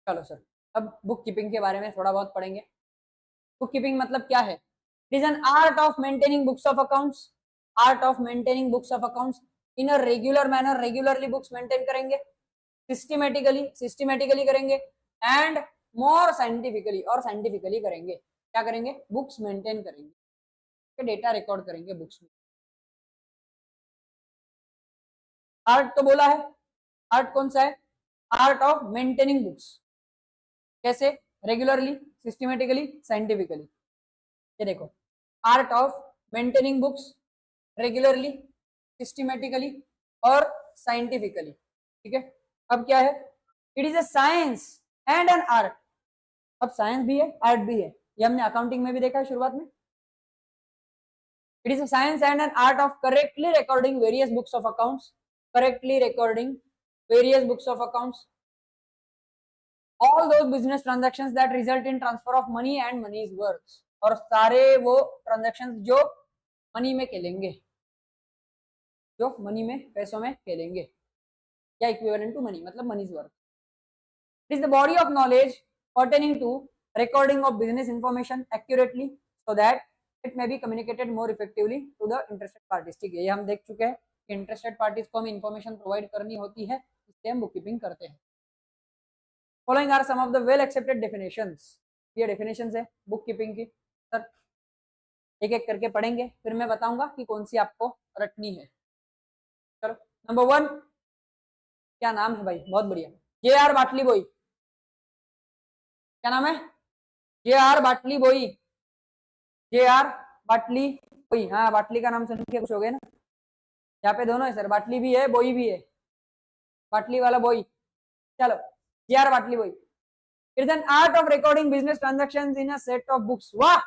चलो सर अब बुक कीपिंग के बारे में थोड़ा बहुत पढ़ेंगे। बुक कीपिंग मतलब क्या है? It is an art of maintaining books of accounts, art of maintaining books of accounts in a regular manner, regularly books maintain करेंगे, सिस्टमेटिकली करेंगे, एंड मोर साइंटिफिकली, और साइंटिफिकली करेंगे। क्या करेंगे? बुक्स मेंटेन करेंगे, डेटा रिकॉर्ड करेंगे books में। Art तो बोला है, आर्ट कौन सा है? आर्ट ऑफ मेंटेनिंग बुक्स, कैसे? Regularly, systematically, scientifically. ये देखो, art of maintaining books regularly, systematically और साइंटिफिकली, ठीक है। अब क्या है? It is a science and an art. अब साइंस भी है, आर्ट भी है, ये हमने अकाउंटिंग में भी देखा है शुरुआत में। It is a science and N art of correctly recording various books of accounts, correctly recording various books of accounts, all those business transactions that result in transfer of money and money's worth, और सारे वो transactions जो money में खेलेंगे, जो money में पैसों में खेलेंगे, या इक्विवेलेंट टू मनी, मतलब money is worth. It is the body of knowledge pertaining to recording of business information accurately so that it may be communicated more effectively to the interested parties। ठीक है, ये हम देख चुके हैं कि interested parties को हमें इंफॉर्मेशन प्रोवाइड करनी होती है, इसलिए हम बुक कीपिंग करते हैं। Following are some of the well accepted definitions. ये डेफिनेशंस है बुक कीपिंग की। सर एक एक करके पढ़ेंगे, फिर मैं बताऊंगा कि कौन सी आपको रटनी है। चलो, नंबर 1, क्या नाम है भाई, बहुत बढ़िया, जे.आर. बाटली बोई। क्या नाम है? जे.आर. बाटली बोई, जे.आर. बाटली बोई। हाँ, बाटली का नाम सुन के कुछ हो गए ना, यहाँ पे दोनों है सर, बाटली भी है बोई भी है, बाटली वाला बोई। चलो, जे.आर. बाटली बोई। It's an art of recording business transactions in a set of books. वाह,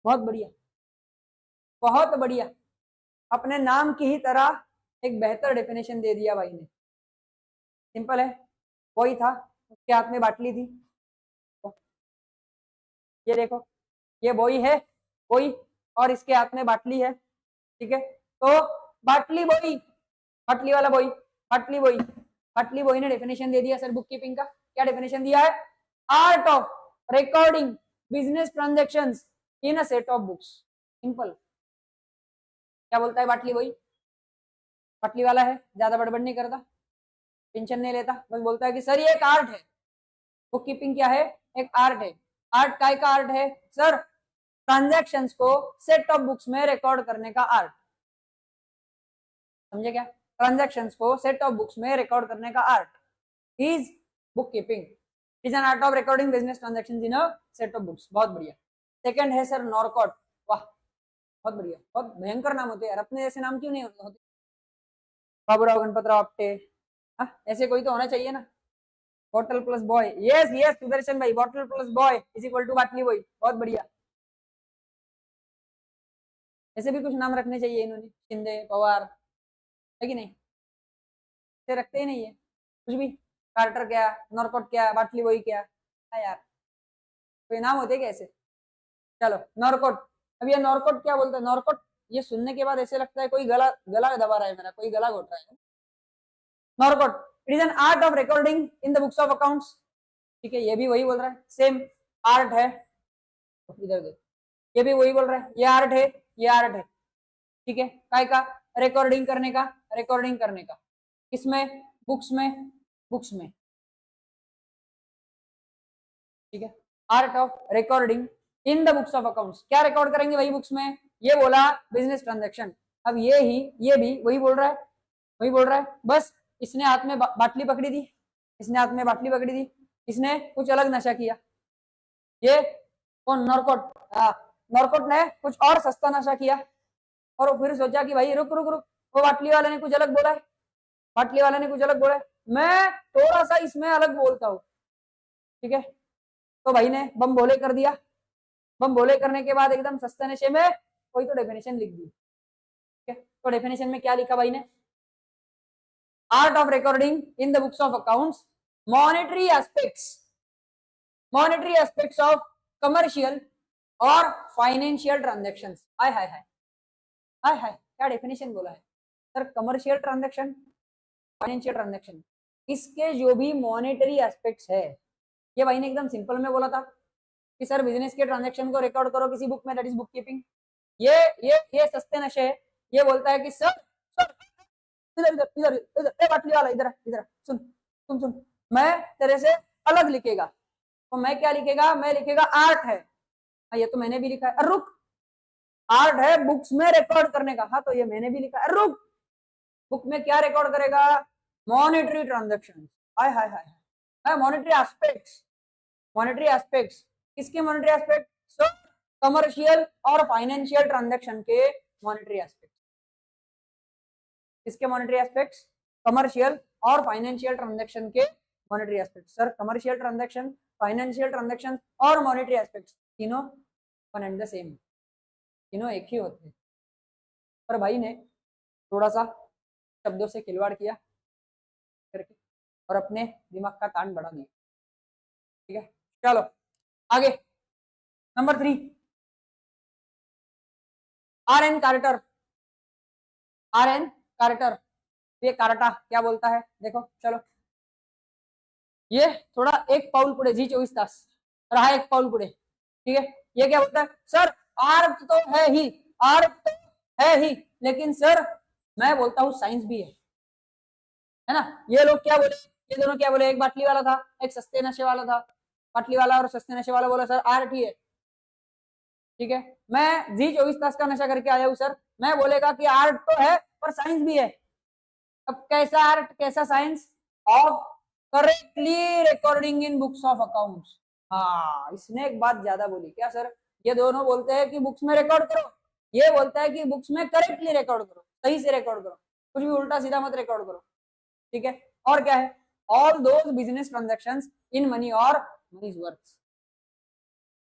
बहुत बढ़िया, बहुत बढ़िया, अपने नाम की ही तरह एक बेहतर डेफिनेशन दे दिया भाई ने। सिंपल है, वही था, उसके हाथ में बाटली थी, ये देखो, ये बोई है, बोई, और इसके हाथ में बाटली है। ठीक है, तो बाटली बोई, बाटली वाला बोई, बाटली बोई, बाटली बोई ने डेफिनेशन दे दिया सर बुक कीपिंग का। क्या डेफिनेशन दिया है? Art of recording business transactions in a set of books. Simple. क्या बोलता है बाटली बोई? बाटली वाला है, ज्यादा बड़बड़ नहीं करता, टेंशन नहीं लेता, बस बोलता है कि सर ये एक आर्ट है, बुक कीपिंग क्या है? एक आर्ट है। आर्ट काय का आर्ट है सर? ट्रांजैक्शंस को सेट ऑफ बुक्स में रिकॉर्ड करने का आर्ट। समझे क्या? ट्रांजैक्शंस को सेट ऑफ बुक्स में रिकॉर्ड करने का art is book keeping. Is an art of recording business transactions in a set of books. बहुत बढ़िया। सेकंड है सर नॉरकॉट। वाह, बहुत बढ़िया, बहुत भयंकर नाम होते हैं यार, अपने जैसे नाम क्यों नहीं होते? बाबूराव गणपतराव आपटे, ऐसे कोई तो होना चाहिए ना। Bottle plus boy, yes yes Sudarshan भाई, bottle plus boy is equal to बाटली बॉय। बहुत बढ़िया, ऐसे भी कुछ नाम रखने चाहिए इन्होंने, शिंदे, पवार, है कि नहीं? ऐसे रखते ही नहीं है कुछ भी, कार्टर क्या, नॉरकॉट क्या, बाटली बॉय क्या, यार कोई नाम होते कैसे? चलो, नॉरकॉट। अब ये नॉरकॉट क्या बोलता है? नॉरकॉट, ये सुनने के बाद ऐसे लगता है कोई गला गला दबा रहा है मेरा, कोई गला घोट रहा है। नॉरकॉट, it is an art of recording in the books of accounts. ठीक है, ये भी वही बोल रहा है, सेम आर्ट है, इधर देख, ये भी वही बोल रहा है, ये आर्ट है, ये आर्ट है। ठीक है, काय का? रिकॉर्डिंग करने का, रिकॉर्डिंग करने का, किसमें? बुक्स में, बुक्स में। ठीक है, art of recording in the books of accounts. क्या रिकॉर्ड करेंगे भाई बुक्स में? ये बोला बिजनेस ट्रांजैक्शन। अब ये भी वही बोल रहा है, वही बोल रहा है, बस इसने हाथ में बाटली पकड़ी दी, इसने हाथ में बाटली पकड़ी दी, इसने कुछ अलग नशा किया। ये कौन? नॉरकॉट। नॉरकॉट ने कुछ और सस्ता नशा किया, और फिर सोचा कि भाई रुक रुक रुक, वो बाटली वाले ने कुछ अलग बोला है, बाटली वाले ने कुछ अलग बोला है, मैं थोड़ा सा इसमें अलग बोलता हूँ। ठीक है, तो भाई ने बम भोले कर दिया, बम भोले करने के बाद एकदम सस्ते नशे में कोई तो डेफिनेशन लिख दी। ठीक है, तो डेफिनेशन में क्या लिखा भाई ने? Art of recording in the books of accounts monetary aspects, monetary aspects of commercial और फाइनेंशियल ट्रांजैक्शंस। हाय हाय हाय हाय हाय, क्या डेफिनेशन बोला है sir? Commercial transaction, financial transaction, इसके जो भी मॉनेटरी एस्पेक्ट्स है, ये भाई ने एकदम सिंपल में बोला था कि सर बिजनेस के ट्रांजैक्शन को रिकॉर्ड करो किसी बुक में, दैट इज बुक कीपिंग। ये सस्ते नशे है। ये बोलता है कि सर सर इधर इधर इधर इधर, ए बाटली वाला इधर इधर, सुन सुन सुन, मैं तेरे से अलग लिखेगा। तो मैं क्या लिखेगा? मैं लिखेगा आर्ट है। ये तो मैंने भी लिखा है, रुक, आर्ट है बुक्स में रिकॉर्ड करने का। हाँ, तो ये मैंने भी लिखा है, रुक, बुक में क्या रिकॉर्ड करेगा? Monetary transaction. Hi hi hi hi, monetary aspects, monetary aspects, किसके मॉनेटरी एस्पेक्ट? सो कमर्शियल और फाइनेंशियल ट्रांजैक्शन के मॉनेटरी एस्पेक्ट्स। किसके मॉनेटरी एस्पेक्ट्स? कमर्शियल और फाइनेंशियल ट्रांजैक्शन के monetary aspects. Sir commercial transaction, financial transaction और monetary aspects तीनों one and the same, तीनों एक ही होते हैं। पर भाई ने थोड़ा सा शब्दों से खिलवाड़ किया करके और अपने दिमाग का तान बढ़ा दिया। ठीक है, चलो आगे, number 3, R N Carter, R N Carter, ये कार्टा क्या बोलता है देखो चलो, ये थोड़ा एक पाउल पुढे जी 24 तास रहा, एक पाउल पुढे, ठीक है। ये क्या बोलता है सर, आर्ट तो है ही, आर्ट तो है ही, लेकिन सर मैं बोलता हूँ साइंस भी है ना। ये लोग क्या बोले, ये दोनों क्या बोले, एक बाटली वाला था, एक सस्ते नशे वाला था, बाटली वाला और सस्ते नशे वाला बोला सर आर्ट ही है, ठीक है। मैं जी 24 तास का नशा करके आया हूँ सर, मैं बोलेगा कि आर्ट तो है पर साइंस भी है। अब कैसा आर्ट कैसा science, of correctly recording in books of accounts. हाँ इसने एक बात ज्यादा बोली क्या सर, ये दोनों बोलते हैं कि बुक्स में रिकॉर्ड करो, ये बोलता है कि बुक्स में करेक्टली रिकॉर्ड करो, सही से रिकॉर्ड करो, कुछ भी उल्टा सीधा मत रिकॉर्ड करो, ठीक है। और क्या है, all those business transactions in money और मनीज वर्थ,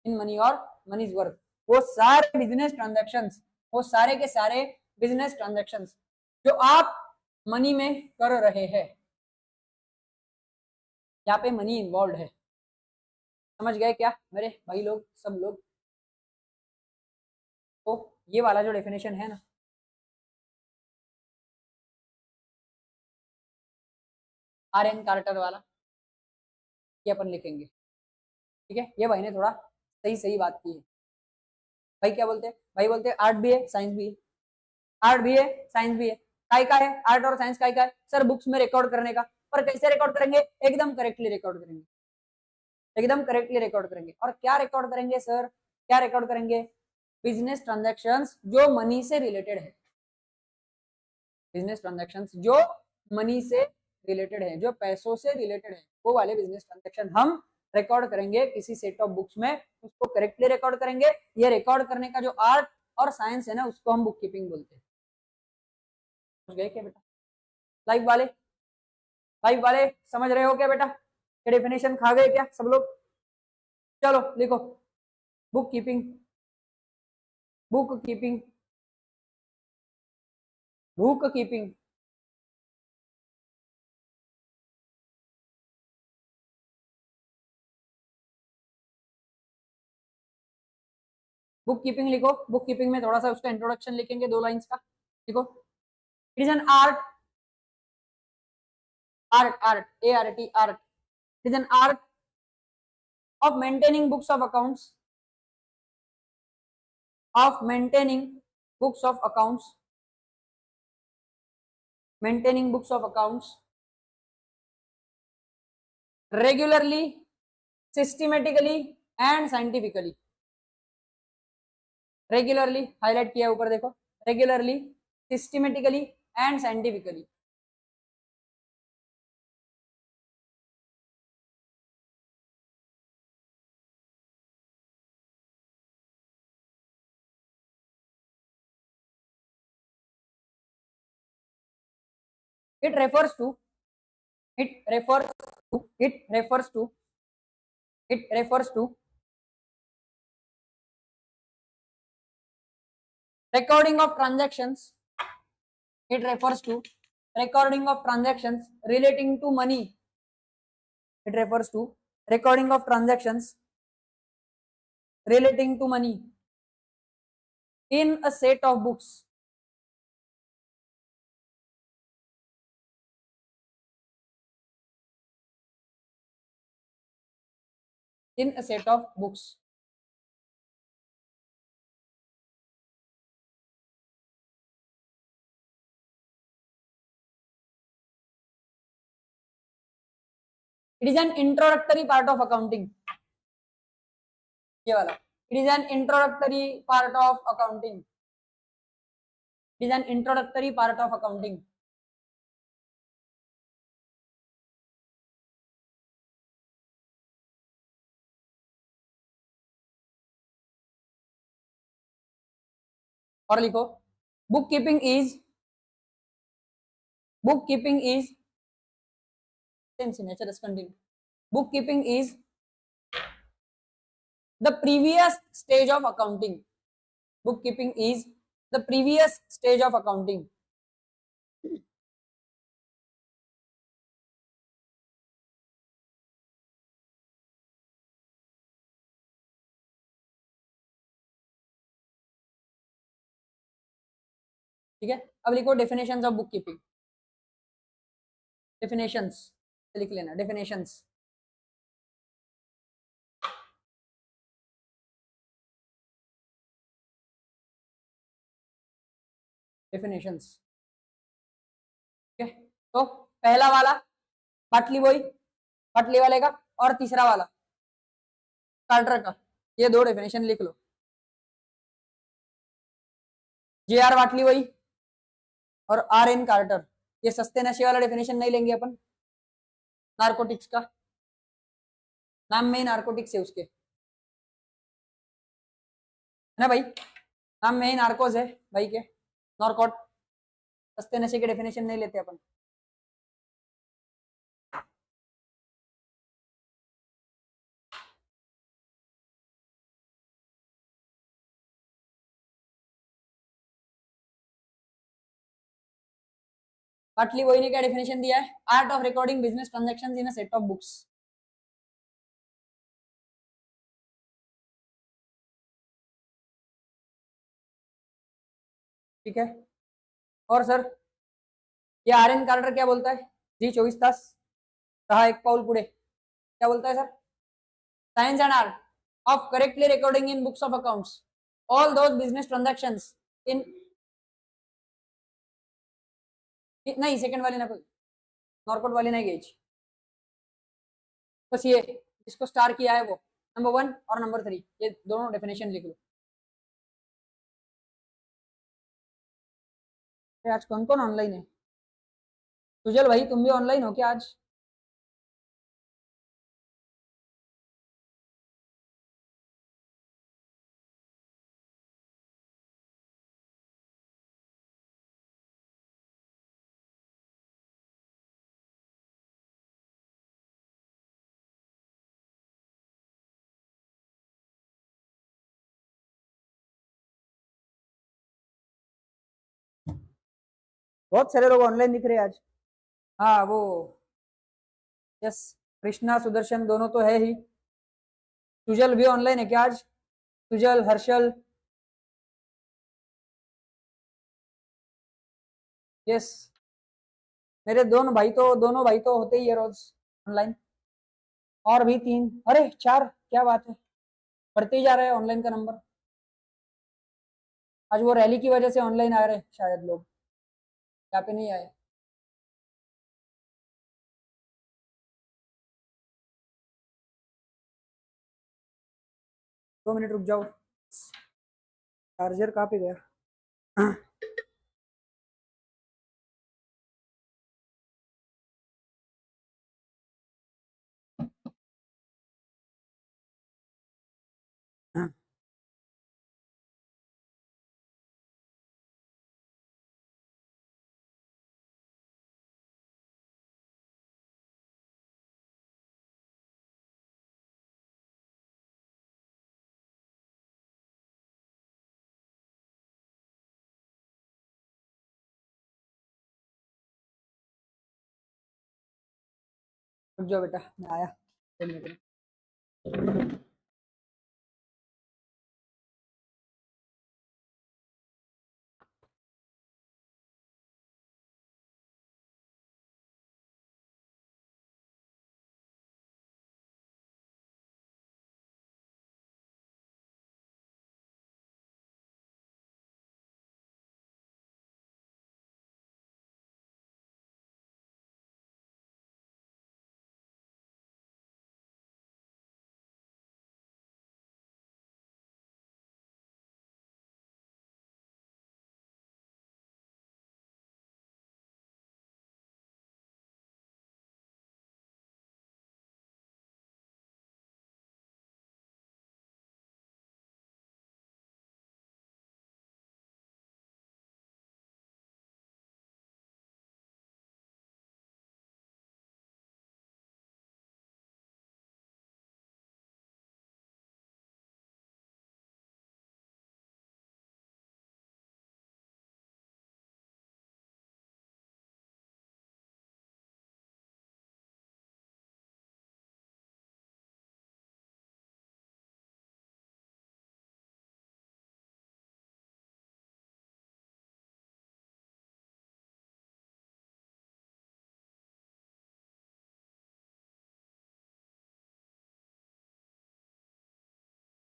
इन मनी और मनीज वर्थ, वो सारे बिजनेस ट्रांजेक्शंस, वो सारे के सारे बिजनेस ट्रांजेक्शंस जो आप मनी में कर रहे हैं, यहाँ पे मनी इन्वॉल्व है, समझ गए क्या मेरे भाई लोग सब लोग। तो ये वाला जो डेफिनेशन है ना, आर एन कार्टर वाला, ये अपन लिखेंगे, ठीक है। ये भाई ने थोड़ा सही सही बात की है। भाई क्या बोलते हैं, भाई बोलते हैं आर्ट भी है साइंस भी है, आर्ट भी है साइंस भी है, काय का है आर्ट और साइंस, काय का है सर बुक्स में रिकॉर्ड करने का, पर कैसे रिकॉर्ड करेंगे, एकदम करेक्टली रिकॉर्ड करेंगे, एकदम करेक्टली रिकॉर्ड करेंगे। और क्या रिकॉर्ड करेंगे सर, क्या रिकॉर्ड करेंगे, बिजनेस ट्रांजैक्शंस जो मनी से रिलेटेड है, बिजनेस ट्रांजैक्शंस जो मनी से रिलेटेड है, जो पैसों से रिलेटेड है, वो वाले बिजनेस ट्रांजैक्शन हम रिकॉर्ड करेंगे किसी सेट ऑफ बुक्स में, उसको करेक्टली रिकॉर्ड करेंगे। ये रिकॉर्ड करने का जो आर्ट और साइंस है ना, उसको हम बुक कीपिंग बोलते हैं। समझ गए क्या बेटा, लाइव वाले, लाइव वाले समझ रहे हो क्या बेटा, ये डेफिनेशन खा गए क्या सब लोग। चलो लिखो, book keeping, book keeping, book keeping, book keeping लिखो। बुक कीपिंग में थोड़ा सा उसका इंट्रोडक्शन लिखेंगे 2 लाइंस का, लिखो। It is an art, art art A R T art, it is an art of maintaining books of accounts, of maintaining books of accounts, maintaining books of accounts regularly, systematically and scientifically, regularly highlight किया ऊपर देखो, regularly, systematically and scientifically, it refers to, it refers to, it refers to, it refers to recording of transactions, it refers to recording of transactions relating to money, it refers to recording of transactions relating to money in a set of books, in a set of books. It is an introductory part of accounting, ये वाला, it is an introductory part of accounting, it is an introductory part of accounting. और लिखो, book keeping is, book keeping is same signature as continue, book keeping is the previous stage of accounting, book keeping is the previous stage of accounting, ठीक है, अब लिखो definitions of book keeping. Definitions लिख लेना, definitions. Definitions, ठीक है। तो पहला वाला बाटली वही, बाटली वाले का, और तीसरा वाला कार्टर का, ये दो डेफिनेशन लिख लो। जे आर बाटली वही और आर एन कार्टर, ये सस्ते नशे वाला डेफिनेशन नहीं लेंगे अपन, नार्कोटिक्स का, नाम में ही नार्कोटिक्स है उसके, है ना भाई, नाम में ही नार्कोज है भाई के, नॉर्कोट, सस्ते नशे के डेफिनेशन नहीं लेते अपन। बाटली वही ने क्या डेफिनेशन दिया है, art of recording business transactions in a set of books, ठीक है। और सर ये आर एन कार्टर क्या बोलता है, जी 24 तास रहा एक पाउल पुढे, क्या बोलता है sir, science and art of correctly recording in books of accounts all those business transactions in, नहीं सेकंड वाली ना कोई, नॉर्कोट वाली नहीं गई, बस ये जिसको स्टार किया है वो नंबर 1 और नंबर 3, ये दोनों डेफिनेशन लिख लो। आज कौन कौन ऑनलाइन है, सुजल भाई तुम भी ऑनलाइन हो क्या आज? बहुत सारे लोग ऑनलाइन दिख रहे हैं आज। हाँ वो, यस, कृष्णा सुदर्शन दोनों तो है ही। सुजल भी ऑनलाइन है क्या आज, सुजल हर्षल, यस, मेरे दोनों भाई तो होते ही है रोज ऑनलाइन, और भी 3, अरे 4, क्या बात है, बढ़ते ही जा रहा है ऑनलाइन का नंबर। आज वो रैली की वजह से ऑनलाइन आ रहे हैं शायद लोग, यहाँ पे नहीं आए। 2 मिनट रुक जाओ, चार्जर कहाँ पे गया? रुक जाओ बेटा, मैं आया 2 मिनट में।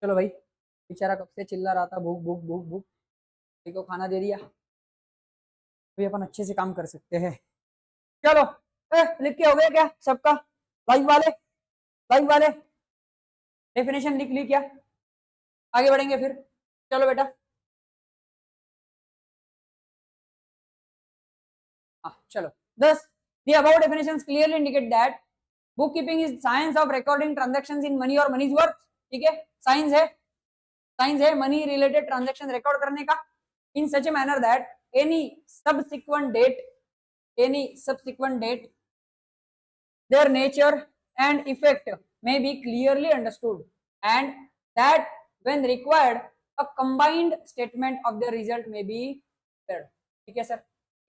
चलो भाई, बेचारा कब से चिल्ला रहा था भूख भूख भूख भूख, को खाना दे दिया, अभी अपन अच्छे से काम कर सकते हैं। चलो लिख के हो गया क्या सबका? लाइव वाले डेफिनेशन लिख ली क्या? आगे बढ़ेंगे फिर, चलो बेटा। हाँ चलो। 10 the above definitions clearly indicate that bookkeeping is science of recording transactions in money or money's worth। ठीक है, साइंस है मनी रिलेटेड ट्रांजेक्शन रिकॉर्ड करने का, in such a manner that any subsequent date their nature and effect may be clearly understood and that when required a combined statement of the result may be prepared। ठीक है sir,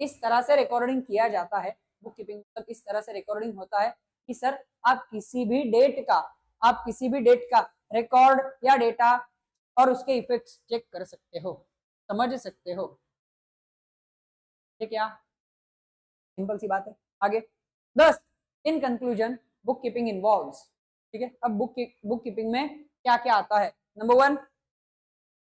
इस तरह से recording किया जाता है book keeping, मतलब इस तरह से रिकॉर्डिंग होता है कि सर आप किसी भी डेट का रिकॉर्ड या डेटा और उसके इफेक्ट्स चेक कर सकते हो, समझ सकते हो। ठीक है, सिंपल सी बात है। आगे 10 in conclusion book keeping involves. ठीक है, अब बुक कीपिंग में क्या क्या आता है? Number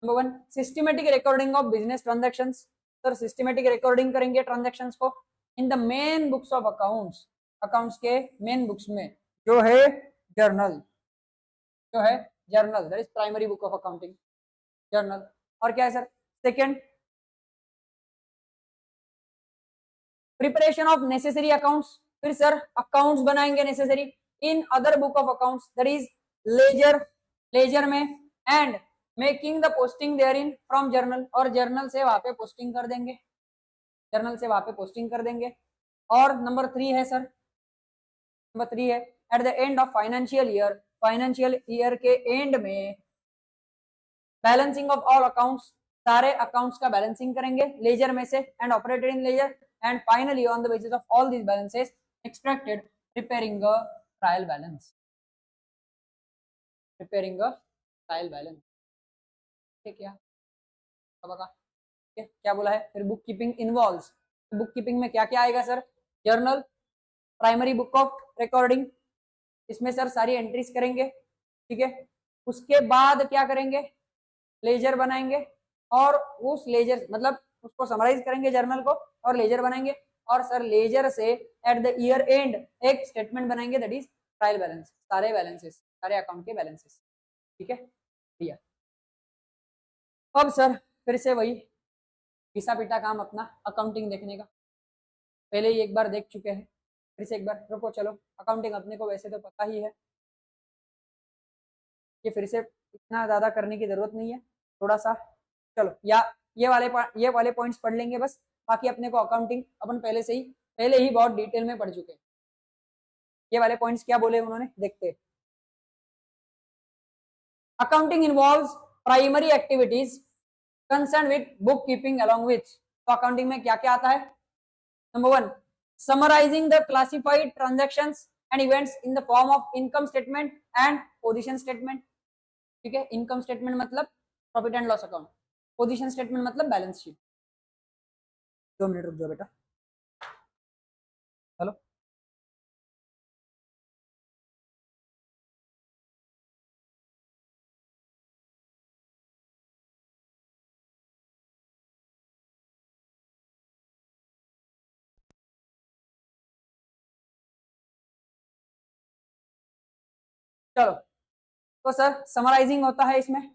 one systematic recording of business transactions. Sir systematic recording करेंगे ट्रांजैक्शंस को in the main books of accounts, accounts के मेन बुक्स में जो है journal that is primary book of accounting, journal. और क्या है sir? Second preparation of necessary accounts, फिर सर अकाउंट्स बनाएंगे necessary in other book of accounts that is ledger में, and making the posting therein from journal, और journal से वहां पे पोस्टिंग कर देंगे। और नंबर 3 है sir, at the end of financial year के एंड में बैलेंसिंग ऑफ ऑल अकाउंट्स, सारे अकाउंट्स का बैलेंसिंग करेंगे लेजर में से and operated in ledger, and finally on the basis of all these balances extracted preparing a trial balance। ठीक है, क्या बोला है? फिर book keeping involves, book keeping में क्या क्या आएगा sir? Journal, primary book of recording, इसमें सर सारी एंट्रीज करेंगे। ठीक है, उसके बाद क्या करेंगे? लेजर बनाएंगे और उस लेजर मतलब उसको समराइज करेंगे जर्नल को और लेजर बनाएंगे, और सर लेजर से एट द ईयर एंड एक स्टेटमेंट बनाएंगे दैट इज ट्रायल बैलेंस, सारे अकाउंट के बैलेंसेस। ठीक है भैया। अब सर फिर से वही घिसा पिटा काम अपना अकाउंटिंग देखने का, पहले ही एक बार देख चुके हैं, फिर से एक बार रुको। चलो अकाउंटिंग अपने को वैसे तो पता ही है, ये फिर से इतना ज्यादा करने की जरूरत नहीं है, थोड़ा सा चलो या ये वाले पॉइंट्स पढ़ लेंगे बस, बाकी अपने को अकाउंटिंग अपन पहले ही बहुत डिटेल में पढ़ चुके हैं। ये वाले पॉइंट्स क्या बोले उन्होंने, देखते हैं। Accounting involves primary activities concern with book keeping along with, तो अकाउंटिंग में क्या क्या आता है? Number 1 summarising the classified transactions and events in the form of income statement and position statement. ठीक है, इनकम स्टेटमेंट मतलब profit and loss account, position statement मतलब बैलेंस शीट। 2 मिनट रुक जाओ बेटा। हेलो चलो, तो सर समराइजिंग होता है इसमें,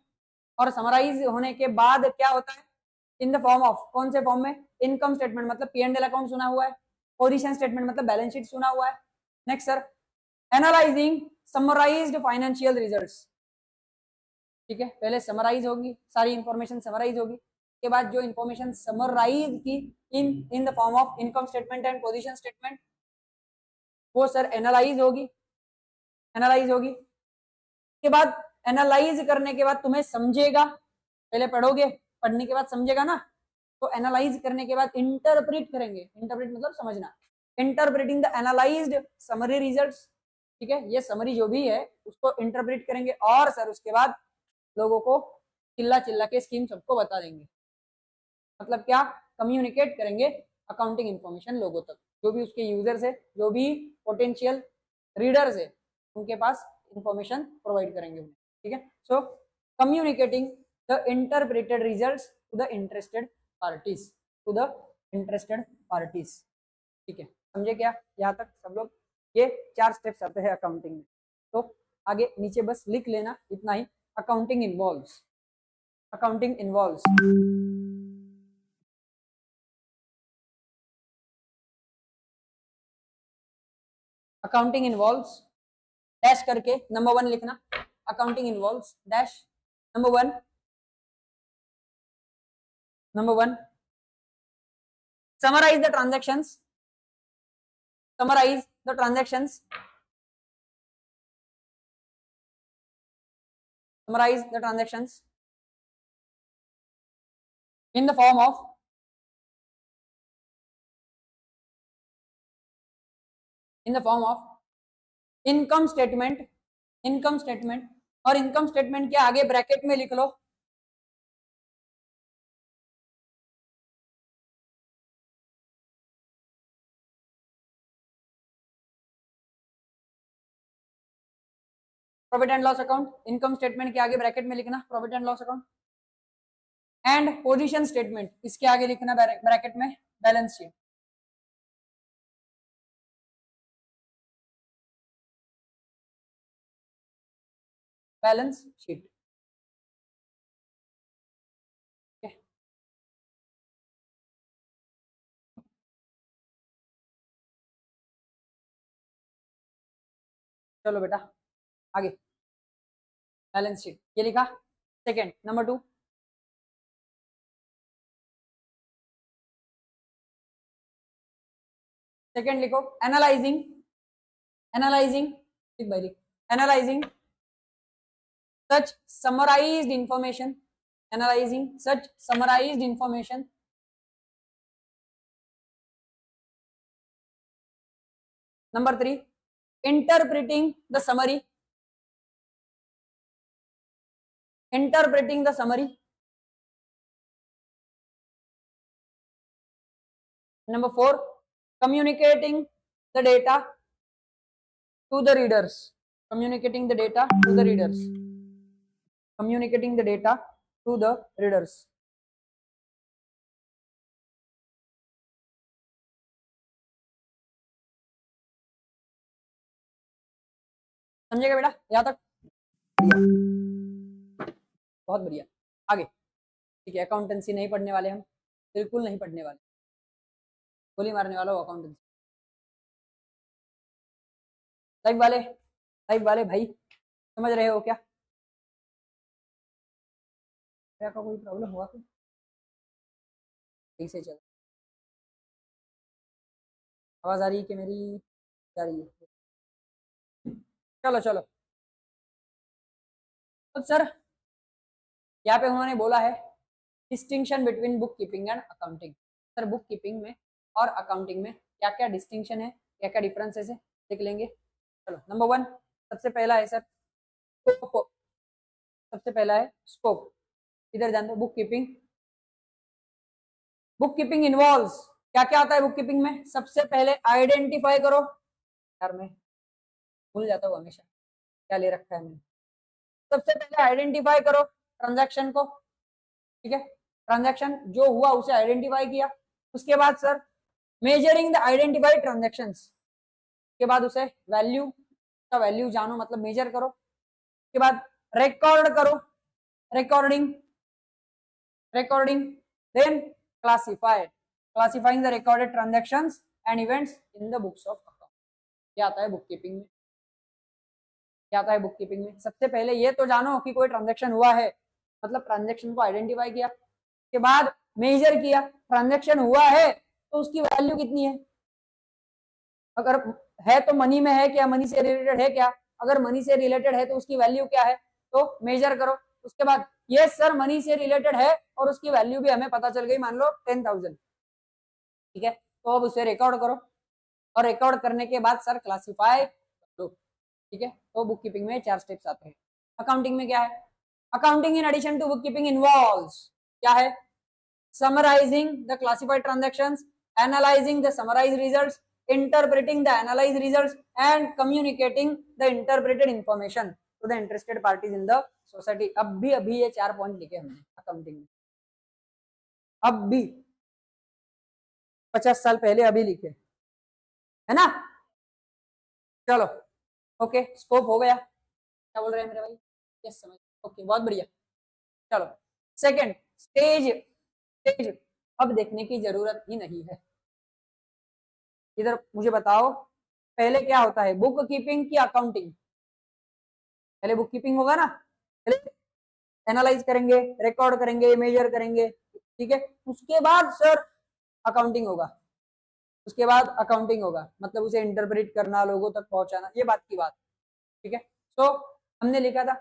और समराइज होने के बाद क्या होता है? इन द फॉर्म ऑफ, कौन से फॉर्म में? इनकम स्टेटमेंट मतलब P&L अकाउंट सुना हुआ है, पोजीशन स्टेटमेंट मतलब बैलेंस शीट सुना हुआ है। Next sir analysing summarised financial results. ठीक है, पहले समराइज होगी, सारी इंफॉर्मेशन समराइज होगी, के बाद जो इंफॉर्मेशन समराइज की इन the form of income statement and position statement, वो सर एनालाइज होगी। के बाद एनालाइज करने के बाद तुम्हें समझेगा, पहले पढ़ोगे, पढ़ने के बाद समझेगा ना, तो एनालाइज करने के बाद इंटरप्रेट करेंगे, इंटरप्रेट मतलब समझना, interpreting the analysed summary results. ठीक है, ये समरी जो भी है उसको इंटरप्रेट करेंगे, और सर उसके बाद लोगों को चिल्ला के स्कीम सबको बता देंगे, मतलब क्या? कम्युनिकेट करेंगे अकाउंटिंग इंफॉर्मेशन लोगों तक, जो भी उसके यूजर्स है, जो भी पोटेंशियल रीडर्स है, उनके पास इंफॉर्मेशन प्रोवाइड करेंगे उन्हें। ठीक है, सो communicating the interpreted results to the interested parties, to the interested parties। ठीक है, समझे क्या यहाँ तक सब लोग? ये 4 स्टेप्स आते हैं अकाउंटिंग में। तो आगे नीचे बस लिख लेना इतना ही। Accounting involves, accounting involves accounting involves dash करके नंबर 1 लिखना। Accounting involves dash number 1, number 1 summarize the transactions, summarize the transactions, summarize the transactions in the form of income statement, income statement, और इनकम स्टेटमेंट के आगे bracket में लिख लो profit and loss account. Income statement के आगे bracket में लिखना profit and loss account, and position statement इसके आगे लिखना ब्रैकेट में बैलेंस शीट। बैलेंस शीट चलो बेटा आगे बैलेंस शीट ये लिखा। सेकंड नंबर 2 सेकंड लिखो एनालाइजिंग, एनालाइजिंग ठीक भाई लिख, analysing such summarized information, analyzing such summarized information number 3 interpreting the summary, interpreting the summary number 4 communicating the data to the readers, communicating the data to the readers, communicating the data to the readers। समझेगा बेटा यहाँ तक? बहुत बढ़िया। आगे ठीक है, accountancy नहीं पढ़ने वाले हम, बिल्कुल नहीं पढ़ने वाले, गोली मारने वाला हो अकाउंटेंसी। लाइव वाले भाई समझ रहे हो क्या? क्या का कोई प्रॉब्लम हुआ तो सही से चल, आवाज आ रही है कि मेरी जा रही है? चलो चलो तो सर यहाँ पे उन्होंने बोला है distinction between book keeping and accounting. Sir book keeping में और अकाउंटिंग में क्या क्या डिस्टिंक्शन है, क्या क्या डिफरेंसेस है देख लेंगे। चलो नंबर 1 सबसे पहला है सर स्कोप, सबसे पहला है स्कोप। इधर जान दो book keeping, book keeping involves क्या क्या आता है बुक कीपिंग में? सबसे पहले आइडेंटिफाई करो, यार मैं भूल जाता हूँ हमेशा क्या ले रखा है मैंने। सबसे पहले आइडेंटिफाई करो ट्रांजैक्शन को, ठीक है, ट्रांजैक्शन जो हुआ उसे आइडेंटिफाई किया। उसके बाद sir measuring the identified transactions, के बाद उसे वैल्यू का वैल्यू जानो मतलब मेजर करो। उसके बाद रिकॉर्ड करो, recording, recording then classify, classifying the recorded transactions and events in the books of account. क्या आता है बुक कीपिंग में? क्या आता है बुक कीपिंग में? सबसे पहले ये तो जानो कि कोई ट्रांजैक्शन हुआ है, मतलब ट्रांजैक्शन को आइडेंटिफाई किया, उसके बाद मेजर किया, ट्रांजैक्शन हुआ है तो उसकी वैल्यू कितनी है, अगर है तो मनी में है क्या, मनी से रिलेटेड है क्या, अगर मनी से रिलेटेड है तो उसकी वैल्यू क्या है, तो मेजर करो। उसके बाद ये सर मनी से रिलेटेड है और उसकी वैल्यू भी हमें पता चल गई, मान लो 10,000, ठीक है, तो अब उसे रिकॉर्ड करो और रिकॉर्ड करने के बाद सर क्लासिफाई करो, ठीक है। तो बुक कीपिंग में 4 स्टेप्स आते हैं। अकाउंटिंग में क्या है? Accounting in addition to book keeping involves क्या है? Summarising the classified transactions, analysing the summarised results, interpreting the analyzed results and communicating the interpreted information to the interested parties in the society. अब भी ये 4 point लिखे हमने accounting में, अब भी 50 साल पहले अभी लिखे, है ना। चलो ओके, स्कोप हो गया, क्या बोल रहे हैं मेरे भाई? यस समझ, ओके बहुत बढ़िया। चलो सेकंड स्टेज, स्टेज अब देखने की जरूरत ही नहीं है। इधर मुझे बताओ पहले क्या होता है, बुक कीपिंग की अकाउंटिंग? पहले बुक कीपिंग होगा ना, पहले एनालाइज करेंगे, रिकॉर्ड करेंगे, मेजर करेंगे, ठीक है, उसके बाद सर अकाउंटिंग होगा, उसके बाद अकाउंटिंग होगा, मतलब उसे इंटरप्रेट करना, लोगों तक पहुंचाना, ये बात की बात, ठीक है। सो हमने लिखा था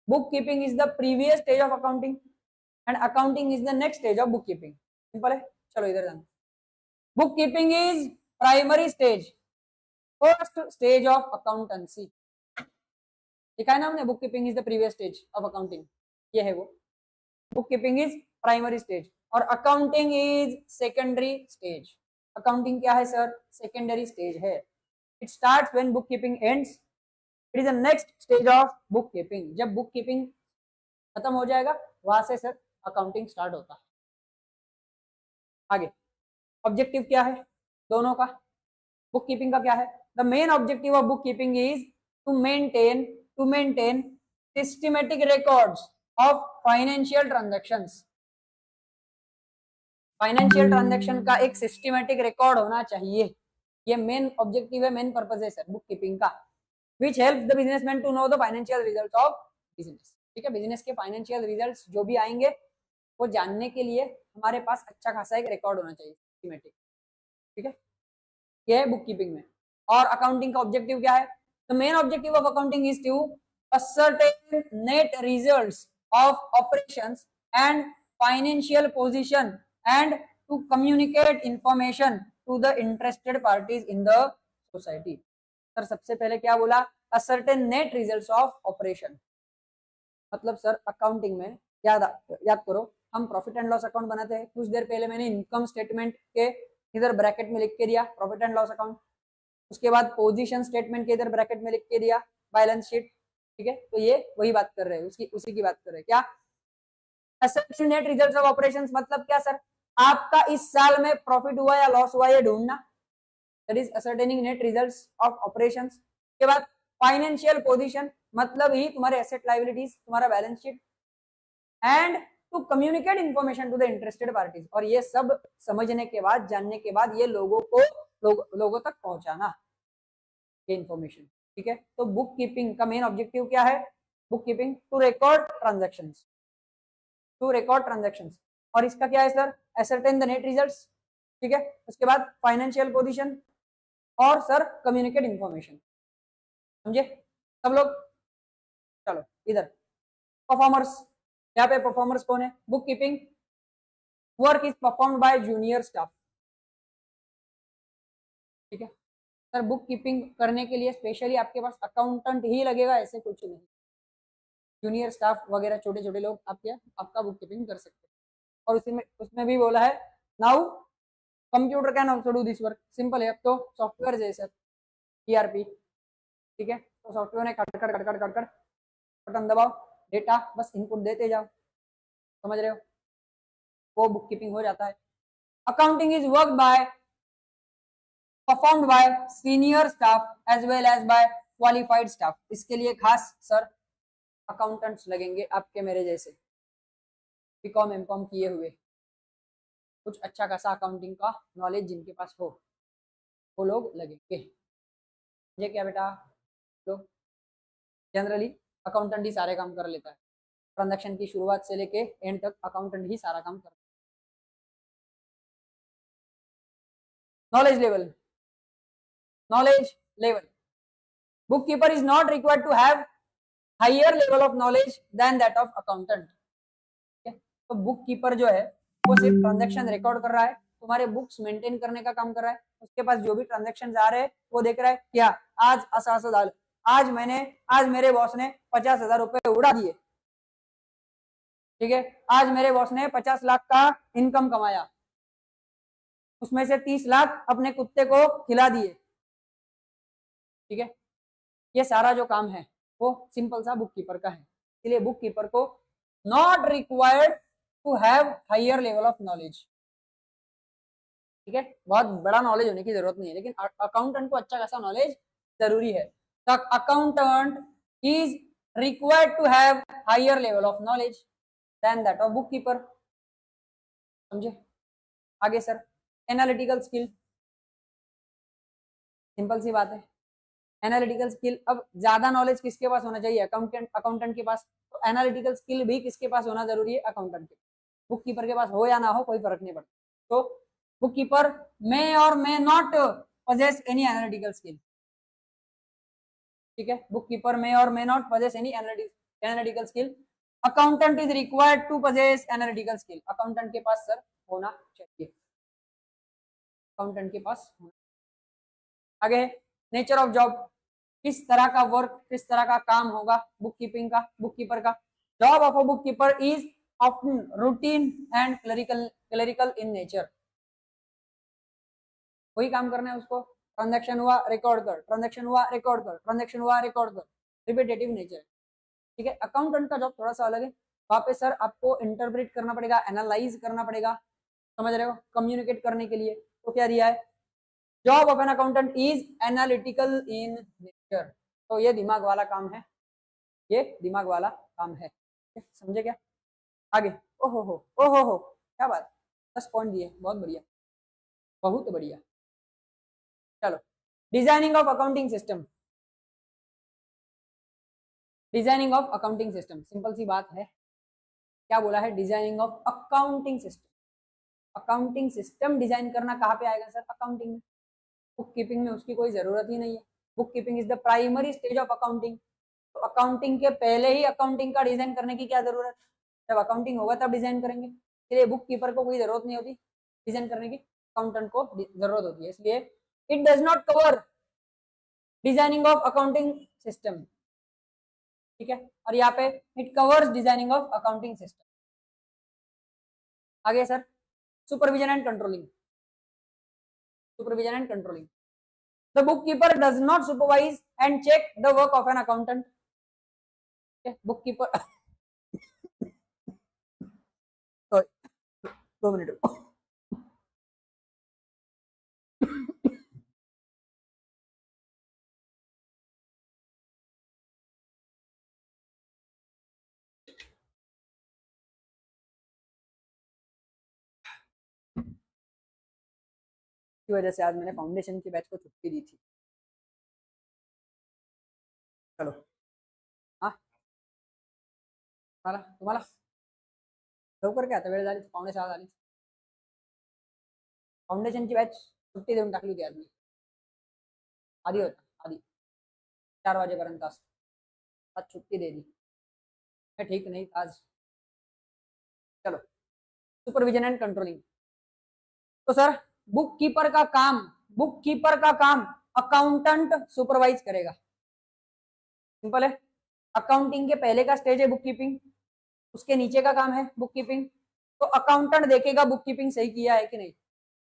book keeping is the previous stage of accounting and accounting is the next stage of book keeping. Simple है। चलो इधर जाना, book keeping is primary stage, first stage of accountancy. लिखा है ना हमने, book keeping is the previous stage of accounting, ये है वो। Book keeping is primary stage और accounting is secondary stage. Accounting क्या है सर? सेकेंडरी स्टेज है। It starts when book keeping ends, it is the next stage of book keeping. जब book keeping खत्म हो जाएगा वहां से सर अकाउंटिंग स्टार्ट होता है। आगे ऑब्जेक्टिव क्या है दोनों का? बुक कीपिंग का क्या है? The main objective of book keeping is to maintain systematic records of financial transactions. Financial transaction का एक सिस्टमेटिक रिकॉर्ड होना चाहिए, ये मेन ऑब्जेक्टिव है, मेन पर्पस है सर बुक कीपिंग का। Which helps the businessman to know the financial results of business. ठीक है, बिजनेस के फाइनेंशियल रिजल्ट्स जो भी आएंगे वो जानने के लिए हमारे पास अच्छा खासा एक रिकॉर्ड होना चाहिए सिस्टमेटिक, ठीक है, ये है बुक कीपिंग में। और अकाउंटिंग का ऑब्जेक्टिव क्या है? The main objective of accounting is to ascertain net results of operations and financial position and to communicate information to the interested parties in the society। Sir सबसे पहले क्या बोला? ascertain net results of operation, मतलब sir accounting में याद करो, हम profit and loss account बनाते हैं। कुछ देर पहले मैंने इनकम स्टेटमेंट के इधर ब्रैकेट में लिख के दिया प्रॉफिट एंड लॉस अकाउंट, उसके बाद पोजीशन स्टेटमेंट के इधर ब्रैकेट में लिख के दिया बैलेंस शीट, ठीक है। तो ये वही बात कर रहे हैं, उसी की बात कर रहे हैं। क्या ascertain net results of operations मतलब क्या सर? आपका इस साल में प्रॉफिट हुआ या लॉस हुआ ये ढूंढना, that is ascertaining net results of operations। के बाद फाइनेंशियल पोजीशन मतलब ही तुम्हारे एसेट लायबिलिटीज, तुम्हारा balance sheet, and to communicate information to the interested parties, और ये सब समझने के बाद, जानने के बाद ये लोगों तक पहुंचाना ये इन्फॉर्मेशन, ठीक है। तो बुक कीपिंग का मेन ऑब्जेक्टिव क्या है? Book keeping to record transactions, और इसका क्या है sir? ascertain the net results, ठीक है। उसके बाद फाइनेंशियल पोजीशन और सर कम्युनिकेट इन्फॉर्मेशन, समझे सब लोग? चलो इधर परफॉर्मर्स, यहाँ पे परफॉर्मर्स कौन है? Book keeping work is performed by junior staff, ठीक है। सर बुक कीपिंग करने के लिए स्पेशली आपके पास अकाउंटेंट ही लगेगा, ऐसे कुछ नहीं, जूनियर स्टाफ वगैरह छोटे छोटे लोग आपका बुक कीपिंग कर सकते हैं। और उसमें भी बोला है now computer can also do this work. Simple है, अब तो सॉफ्टवेयर जैसे ERP, ठीक है, तो सॉफ्टवेयर ने कट बटन दबाओ, डेटा बस इनपुट देते जाओ, समझ रहे हो, वो बुक कीपिंग हो जाता है। Accounting is work by performed by senior staff as well as by qualified staff। इसके लिए खास सर अकाउंटेंट्स लगेंगे आपके मेरे जैसे बीकॉम एमकॉम किए हुए, कुछ अच्छा खासा अकाउंटिंग का नॉलेज जिनके पास हो वो लोग लगेंगे। ये क्या बेटा, लोग जनरली अकाउंटेंट ही सारे काम कर लेता है, ट्रांजैक्शन की शुरुआत से लेके एंड तक अकाउंटेंट ही सारा काम करता है। knowledge level, bookkeeper is not required to have higher level of knowledge than that of accountant, ठीक है। तो बुक कीपर जो है वो सिर्फ ट्रांजैक्शन रिकॉर्ड कर रहा है, तुम्हारे बुक्स मेंटेन करने का काम कर रहा है, उसके पास जो भी ट्रांजैक्शन आ रहे हैं वो देख रहा है। क्या आज आज मेरे बॉस ने 50,000 रुपए उड़ा दिए, ठीक है, आज मेरे बॉस ने 50 लाख का इनकम कमाया, उसमें से 30 लाख अपने कुत्ते को खिला दिए, ठीक है। ये सारा जो काम है वो सिंपल सा बुक कीपर का है। इसलिए बुक कीपर को not required to have higher level of knowledge. ठीक है, बहुत बड़ा नॉलेज होने की जरूरत नहीं है, लेकिन अकाउंटेंट को अच्छा खासा नॉलेज जरूरी है। The accountant is required to have higher level of knowledge than that of book keeper. समझे? आगे सर, एनालिटिकल स्किल, सिंपल सी बात है। एनालिटिकल स्किल, अब ज्यादा नॉलेज किसके पास होना चाहिए? अकाउंटेंट के पास। तो एनालिटिकल स्किल भी किसके पास होना जरूरी है? अकाउंटेंट के। बुक कीपर के पास हो या ना हो कोई फर्क नहीं पड़ता। तो book keeper may or may not possess any analytical skill। ठीक है, book keeper may or may not possess any analytical skill। Accountant is required to possess analytical skill। Accountant के पास सर होना चाहिए, अकाउंटेंट के पास होना। आगे, नेचर ऑफ जॉब, किस तरह का वर्क, किस तरह का काम होगा बुक कीपिंग का, बुक कीपर का। Job of a book keeper is often routine and clerical in nature. वही काम करना है उसको, ट्रांजैक्शन हुआ रिकॉर्ड कर, ट्रांजैक्शन हुआ रिकॉर्ड कर, ट्रांजैक्शन हुआ रिकॉर्ड कर, रिपीटेटिव नेचर। ठीक है, अकाउंटेंट का जॉब थोड़ा सा अलग है। वहां पे सर आपको इंटरप्रेट करना पड़ेगा, एनालाइज करना पड़ेगा, समझ रहे हो, कम्युनिकेट करने के लिए। तो क्या दिया है, job of an accountant is analytical in nature. तो ये दिमाग वाला काम है, ये दिमाग वाला काम है। समझे क्या? आगे, ओहो हो, ओहो हो, क्या बात, 10 पॉइंट दिए, बहुत बढ़िया, बहुत बढ़िया। चलो, designing of accounting system, designing of accounting system, simple सी बात है। क्या बोला है? Designing of accounting system. Accounting system design करना कहाँ पे आएगा सर? अकाउंटिंग में। बुक कीपिंग में उसकी कोई जरूरत ही नहीं है। Book keeping is the primary stage of accounting. तो अकाउंटिंग के पहले ही अकाउंटिंग का डिजाइन करने की क्या जरूरत? जब अकाउंटिंग होगा तब डिजाइन करेंगे। इसलिए बुक कीपर को कोई जरूरत नहीं होती डिजाइन करने की, अकाउंटेंट को जरूरत होती है। इसलिए it does not cover designing of accounting system. ठीक है, और यहाँ पे it covers designing of accounting system. आगे sir, supervision and controlling, supervision and controlling. The bookkeeper does not supervise and check the work of an accountant। Okay, bookkeeper sorry, 2 minute की वजह से आज मैंने फाउंडेशन की बैच को छुट्टी दी थी। चलो, हाँ, तुम्हाला तुम्हाला लवकर काय आता, वेळ झाली, 5:45 झाली। फाउंडेशनची बॅच सुट्टी देऊन टाकली होती आज मी, आधी होता, आधी 4 वाजेपर्यंत असतो, आज छुट्टी दे दी, मैं ठीक नहीं था आज। चलो, सुपरविजन एंड कंट्रोलिंग। तो सर बुक कीपर का काम, बुक कीपर का काम अकाउंटेंट सुपरवाइज करेगा। सिंपल है, अकाउंटिंग के पहले का स्टेज है बुक कीपिंग, उसके नीचे का काम है बुक कीपिंग। तो अकाउंटेंट देखेगा बुक कीपिंग सही किया है कि नहीं,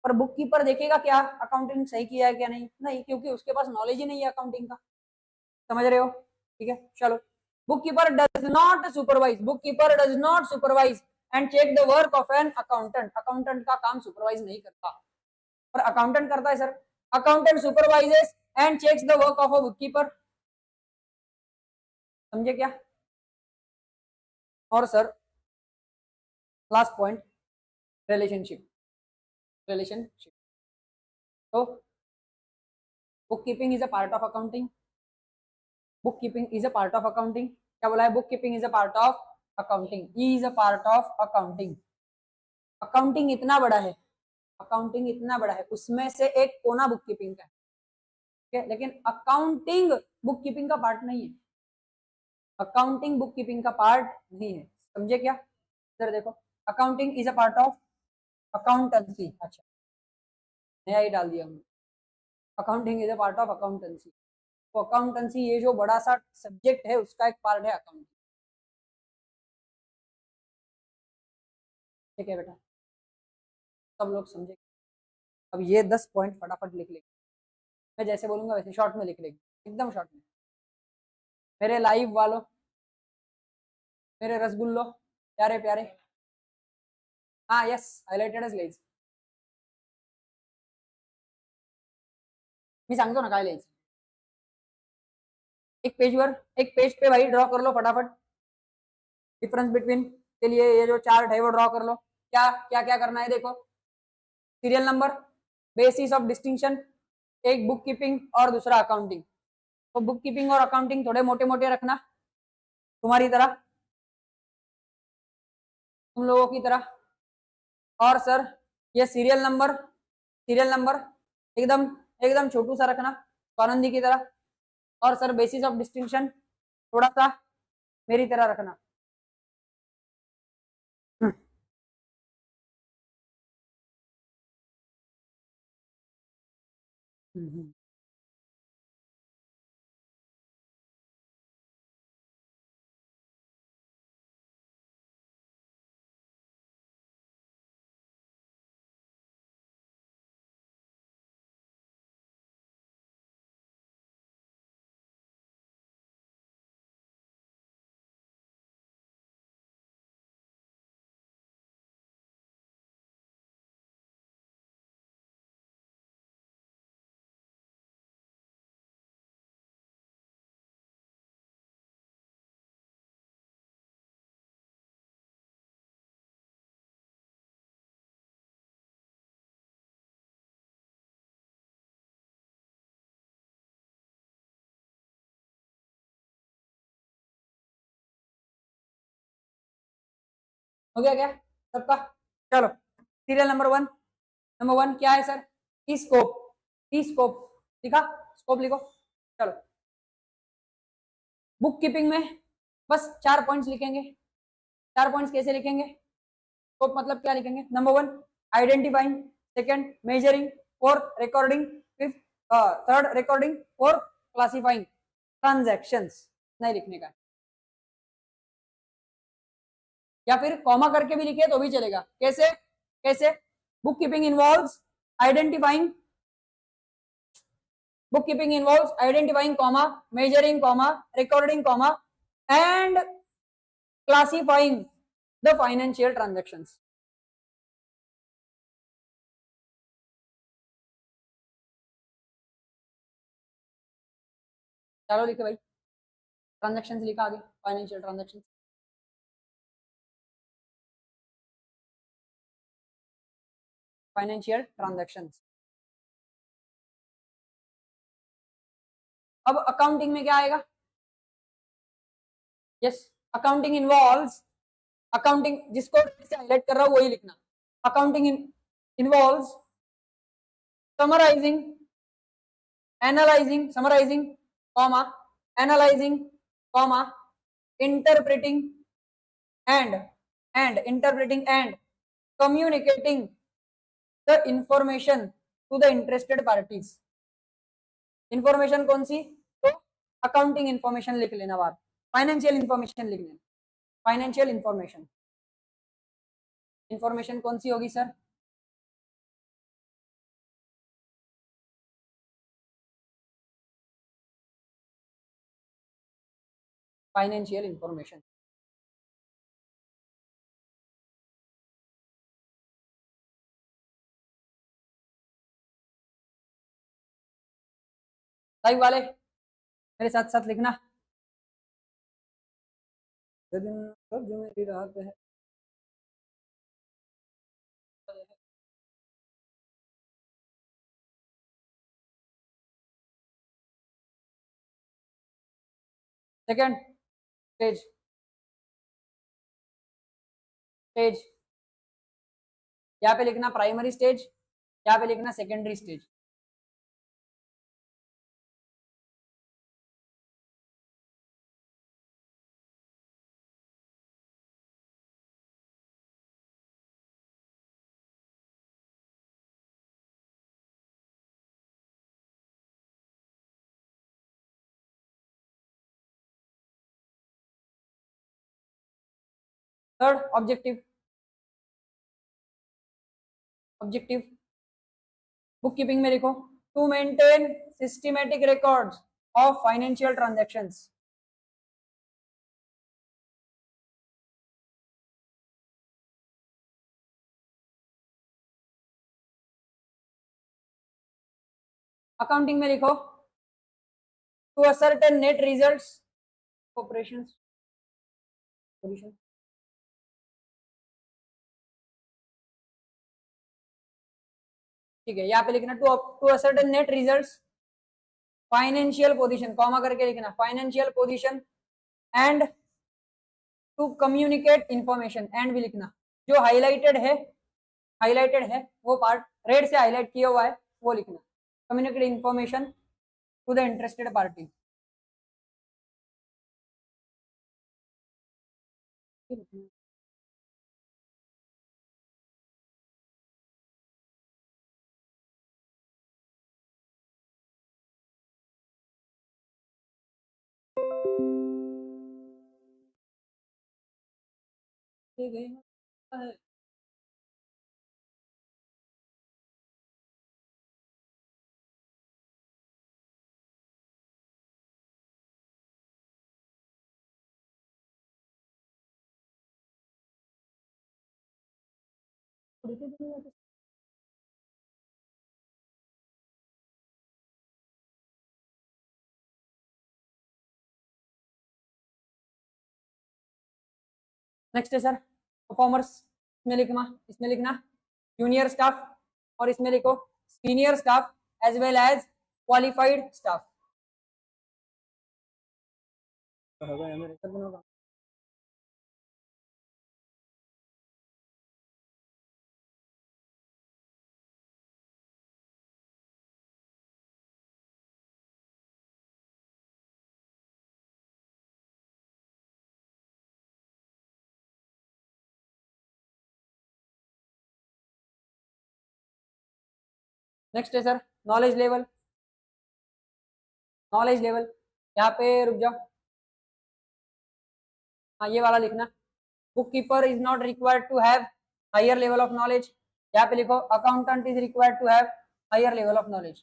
पर बुक कीपर देखेगा क्या अकाउंटिंग सही किया है क्या नहीं, नहीं, क्योंकि उसके पास नॉलेज ही नहीं है अकाउंटिंग का। समझ रहे हो? ठीक है, चलो, bookkeeper does not supervise, bookkeeper does not supervise and check the work of an accountant. Accountant का काम सुपरवाइज नहीं करता, पर अकाउंटेंट करता है sir. Accountant supervises and checks the work of a book keeper. समझे क्या? और sir last point, relationship, relationship. तो book keeping is a part of accounting, book keeping is a part of accounting. क्या बोला है? Book keeping is a part of accounting, is a part of accounting. Accounting इतना बड़ा है, accounting इतना बड़ा है, उसमें से एक कोना बुक कीपिंग का है। ठीक है, लेकिन अकाउंटिंग बुक कीपिंग का पार्ट नहीं है, अकाउंटिंग बुक कीपिंग का पार्ट नहीं है। समझे क्या? इधर देखो, accounting is a part of accountancy. अच्छा, नया ही डाल दिया हमने, accounting is a part of accountancy. तो अकाउंटेंसी ये जो बड़ा सा सब्जेक्ट है उसका एक पार्ट है अकाउंटिंग। ठीक है बेटा, सब लोग समझे? अब ये 10 पॉइंट फटाफट लिख लेंगे, मैं जैसे बोलूंगा वैसे शॉर्ट में लिख लेंगे, एकदम शॉर्ट में। मेरे लाइव वालों, मेरे रसगुल्लो प्यारे प्यारे, हाँ यस हायलाइटेडच लिहायचं. मी सांगतो ना काय लिहायचं. एक पेज पे भाई ड्रॉ कर लो फटाफट. डिफरेंस बिटवीन के लिए ये जो चार्ट है वो ड्रॉ कर लो. क्या क्या क्या करना है देखो. Serial number, basis of distinction, एक बुक कीपिंग और दूसरा अकाउंटिंग. तो बुक कीपिंग और अकाउंटिंग थोड़े मोटे मोटे रखना तुम्हारी तरह, तुम लोगों की तरह. और सर ये सीरियल नंबर एकदम एकदम छोटू सा रखना आनंदी की तरह. और सर बेसिस ऑफ डिस्टिंक्शन थोड़ा सा मेरी तरह रखना. हो गया क्या सबका? चलो सीरियल नंबर वन क्या है सर? स्कोप. स्कोप लिखा, स्कोप लिखो. चलो बुक कीपिंग में बस 4 पॉइंट्स लिखेंगे. 4 पॉइंट्स कैसे लिखेंगे? स्कोप मतलब क्या लिखेंगे? Number one identifying, second measuring, fourth recording, fifth third recording, fourth classifying transactions. नहीं लिखने का या फिर कॉमा करके भी लिखे तो भी चलेगा. कैसे कैसे? Book keeping involves identifying, bookkeeping involves identifying comma, measuring comma, recording comma and classifying the financial transactions. चलो लिखे भाई. ट्रांजैक्शंस लिखा आगे. Financial transactions, financial transactions. अब अकाउंटिंग में क्या आएगा? यस अकाउंटिंग इन्वॉल्व्स, अकाउंटिंग जिसको हाईलाइट कर रहा हूं वही लिखना. Accounting involves summarising, summarising comma, analysing comma, interpreting and communicating the information to the interested parties. Information कौन सी? तो अकाउंटिंग इंफॉर्मेशन लिख लेना बात. फाइनेंशियल इंफॉर्मेशन लिख लेना. फाइनेंशियल इंफॉर्मेशन, इंफॉर्मेशन कौन सी होगी सर? Financial information. लाइव वाले मेरे साथ साथ लिखना. जो मेरी रात है. सेकंड स्टेज, स्टेज यहाँ पे लिखना प्राइमरी स्टेज, यहाँ पे लिखना secondary stage. Third objective, objective book keeping में लिखो to maintain systematic records of financial transactions. Accounting में लिखो to ascertain net results operations position. ठीक है, यहाँ पे लिखना to ascertain net results financial position, comma करके लिखना financial position and to communicate information, and भी लिखना। जो हाईलाइटेड है वो पार्ट रेड से हाईलाइट किया हुआ है वो लिखना, communicate information to the interested party. ठीक है, नेक्स्ट है सर परफॉर्मर्स। इसमें लिखना जूनियर स्टाफ और इसमें लिखो senior staff as well as qualified staff. Next है सर नॉलेज लेवल। यहाँ पे रुक जाओ, हाँ ये वाला लिखना book keeper is not required to have higher level of knowledge. यहाँ पे लिखो accountant is required to have higher level of knowledge.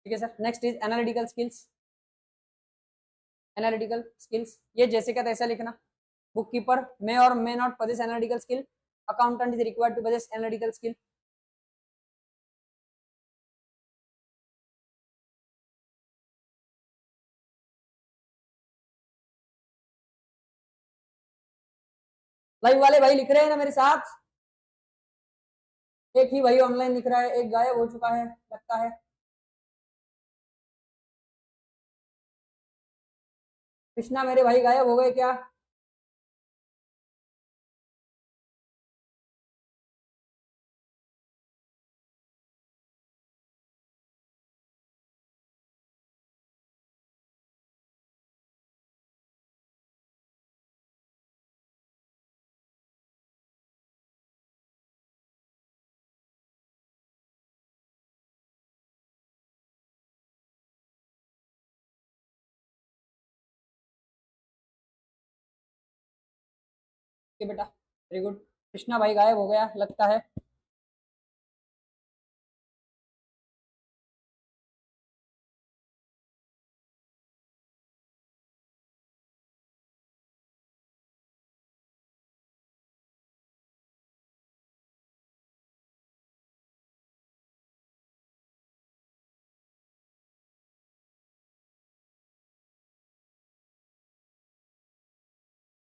ठीक है sir next is analytical skills. ये जैसे का तैसा लिखना book keeper may or may not possess analytical skill, accountant is required to possess analytical skill. Live वाले भाई लिख रहे हैं ना मेरे साथ? एक ही भाई ऑनलाइन लिख रहा है, एक गायब हो चुका है लगता है। कृष्णा मेरे भाई गायब हो गए क्या? बेटा वेरी गुड, कृष्णा भाई गायब हो गया लगता है।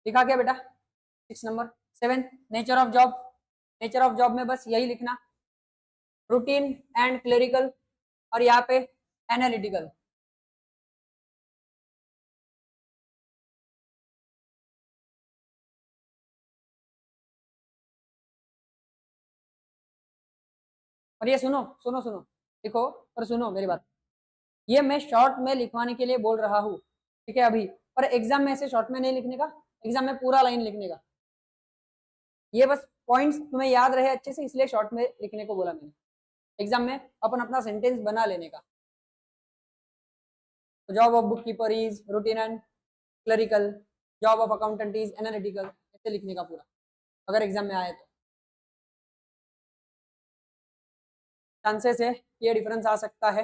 लिखा क्या बेटा? 6 नंबर 7 नेचर ऑफ जॉब। में बस यही लिखना रूटीन एंड क्लेरिकल और यहाँ पे एनालिटिकल। और ये सुनो सुनो सुनो, देखो पर सुनो मेरी बात, ये मैं शॉर्ट में लिखवाने के लिए बोल रहा हूँ, ठीक है अभी, पर एग्जाम में ऐसे शॉर्ट में नहीं लिखने का, एग्जाम में पूरा लाइन लिखने का। ये बस पॉइंट्स तुम्हें याद रहे अच्छे से, इसलिए शॉर्ट में लिखने को बोला मैंने। एग्जाम में अपन अपना सेंटेंस बना लेने का। Job of book keeper is routine and clerical, job of accountant is analytical, ऐसे लिखने का पूरा, अगर एग्जाम में आए तो। चांसेस है ये डिफरेंस आ सकता है।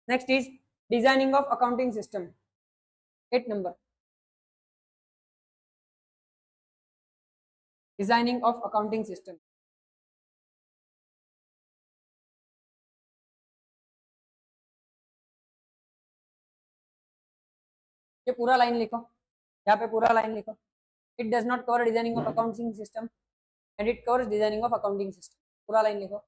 Next is designing of accounting system, 8 number, designing of accounting system. ये पूरा लाइन लिखो, यहाँ पे पूरा लाइन लिखो। It does not cover designing of accounting system and it covers designing of accounting system, पूरा लाइन लिखो।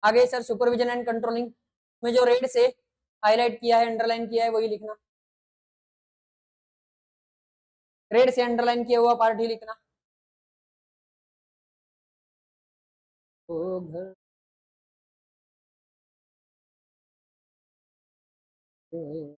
आगे सर सुपरविजन एंड कंट्रोलिंग में जो रेड से हाईलाइट किया है, अंडरलाइन किया है, वही लिखना। रेड से अंडरलाइन किया हुआ पार्ट ही लिखना। ओ घर पे।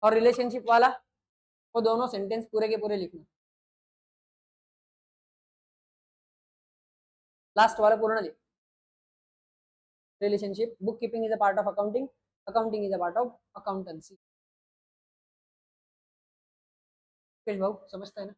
और रिलेशनशिप वाला वो दोनों सेंटेंस पूरे के पूरे लिखना, लास्ट वाला पूर्ण लिख। Relationship, book keeping is a part of accounting, accounting is a part of accountancy. भाऊ समझता है ना?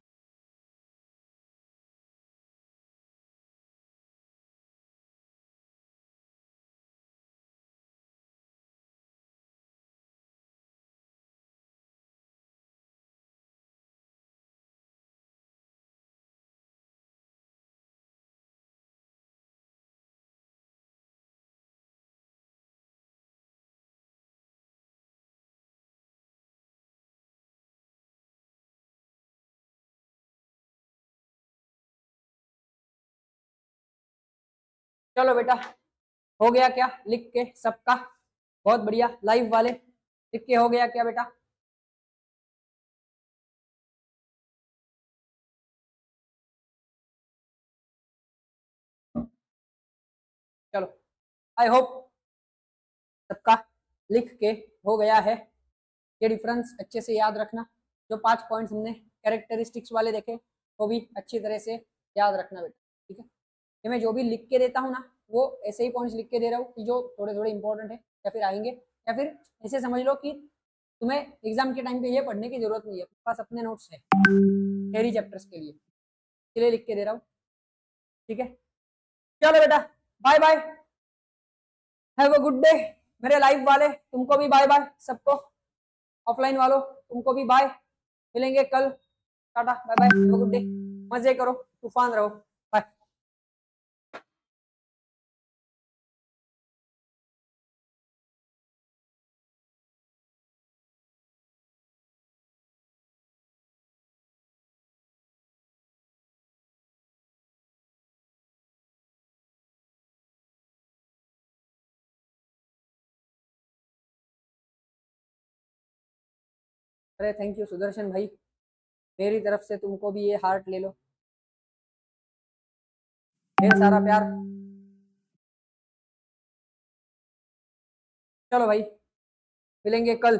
चलो बेटा, हो गया क्या लिख के सबका? बहुत बढ़िया। लाइव वाले लिख के हो गया क्या बेटा? चलो, आई होप सबका लिख के हो गया है। ये डिफरेंस अच्छे से याद रखना। जो 5 पॉइंट्स हमने कैरेक्टरिस्टिक्स वाले देखे, वो भी अच्छी तरह से याद रखना बेटा, ठीक है? ये मैं जो भी लिख के देता हूँ ना, वो ऐसे ही पॉइंट्स लिख के दे रहा हूँ कि जो थोड़े थोड़े इंपॉर्टेंट है, या फिर आएंगे, या फिर ऐसे समझ लो कि तुम्हें एग्जाम के टाइम पे ये पढ़ने की जरूरत नहीं है, अपने पास अपने नोट्स है थ्योरी चैप्टर्स के लिए, इसलिए लिख के दे रहा हूँ, ठीक है? चलो बेटा, bye bye, have a good day. मेरे लाइव वाले तुमको भी बाय बाय, सबको ऑफलाइन वालों तुमको भी बाय, मिलेंगे कल। Tata bye bye, have a good day, मजे करो, तूफान रहो, बाय। अरे थैंक यू सुदर्शन भाई, मेरी तरफ से तुमको भी ये हार्ट ले लो, ढेर सारा प्यार। चलो भाई, मिलेंगे कल।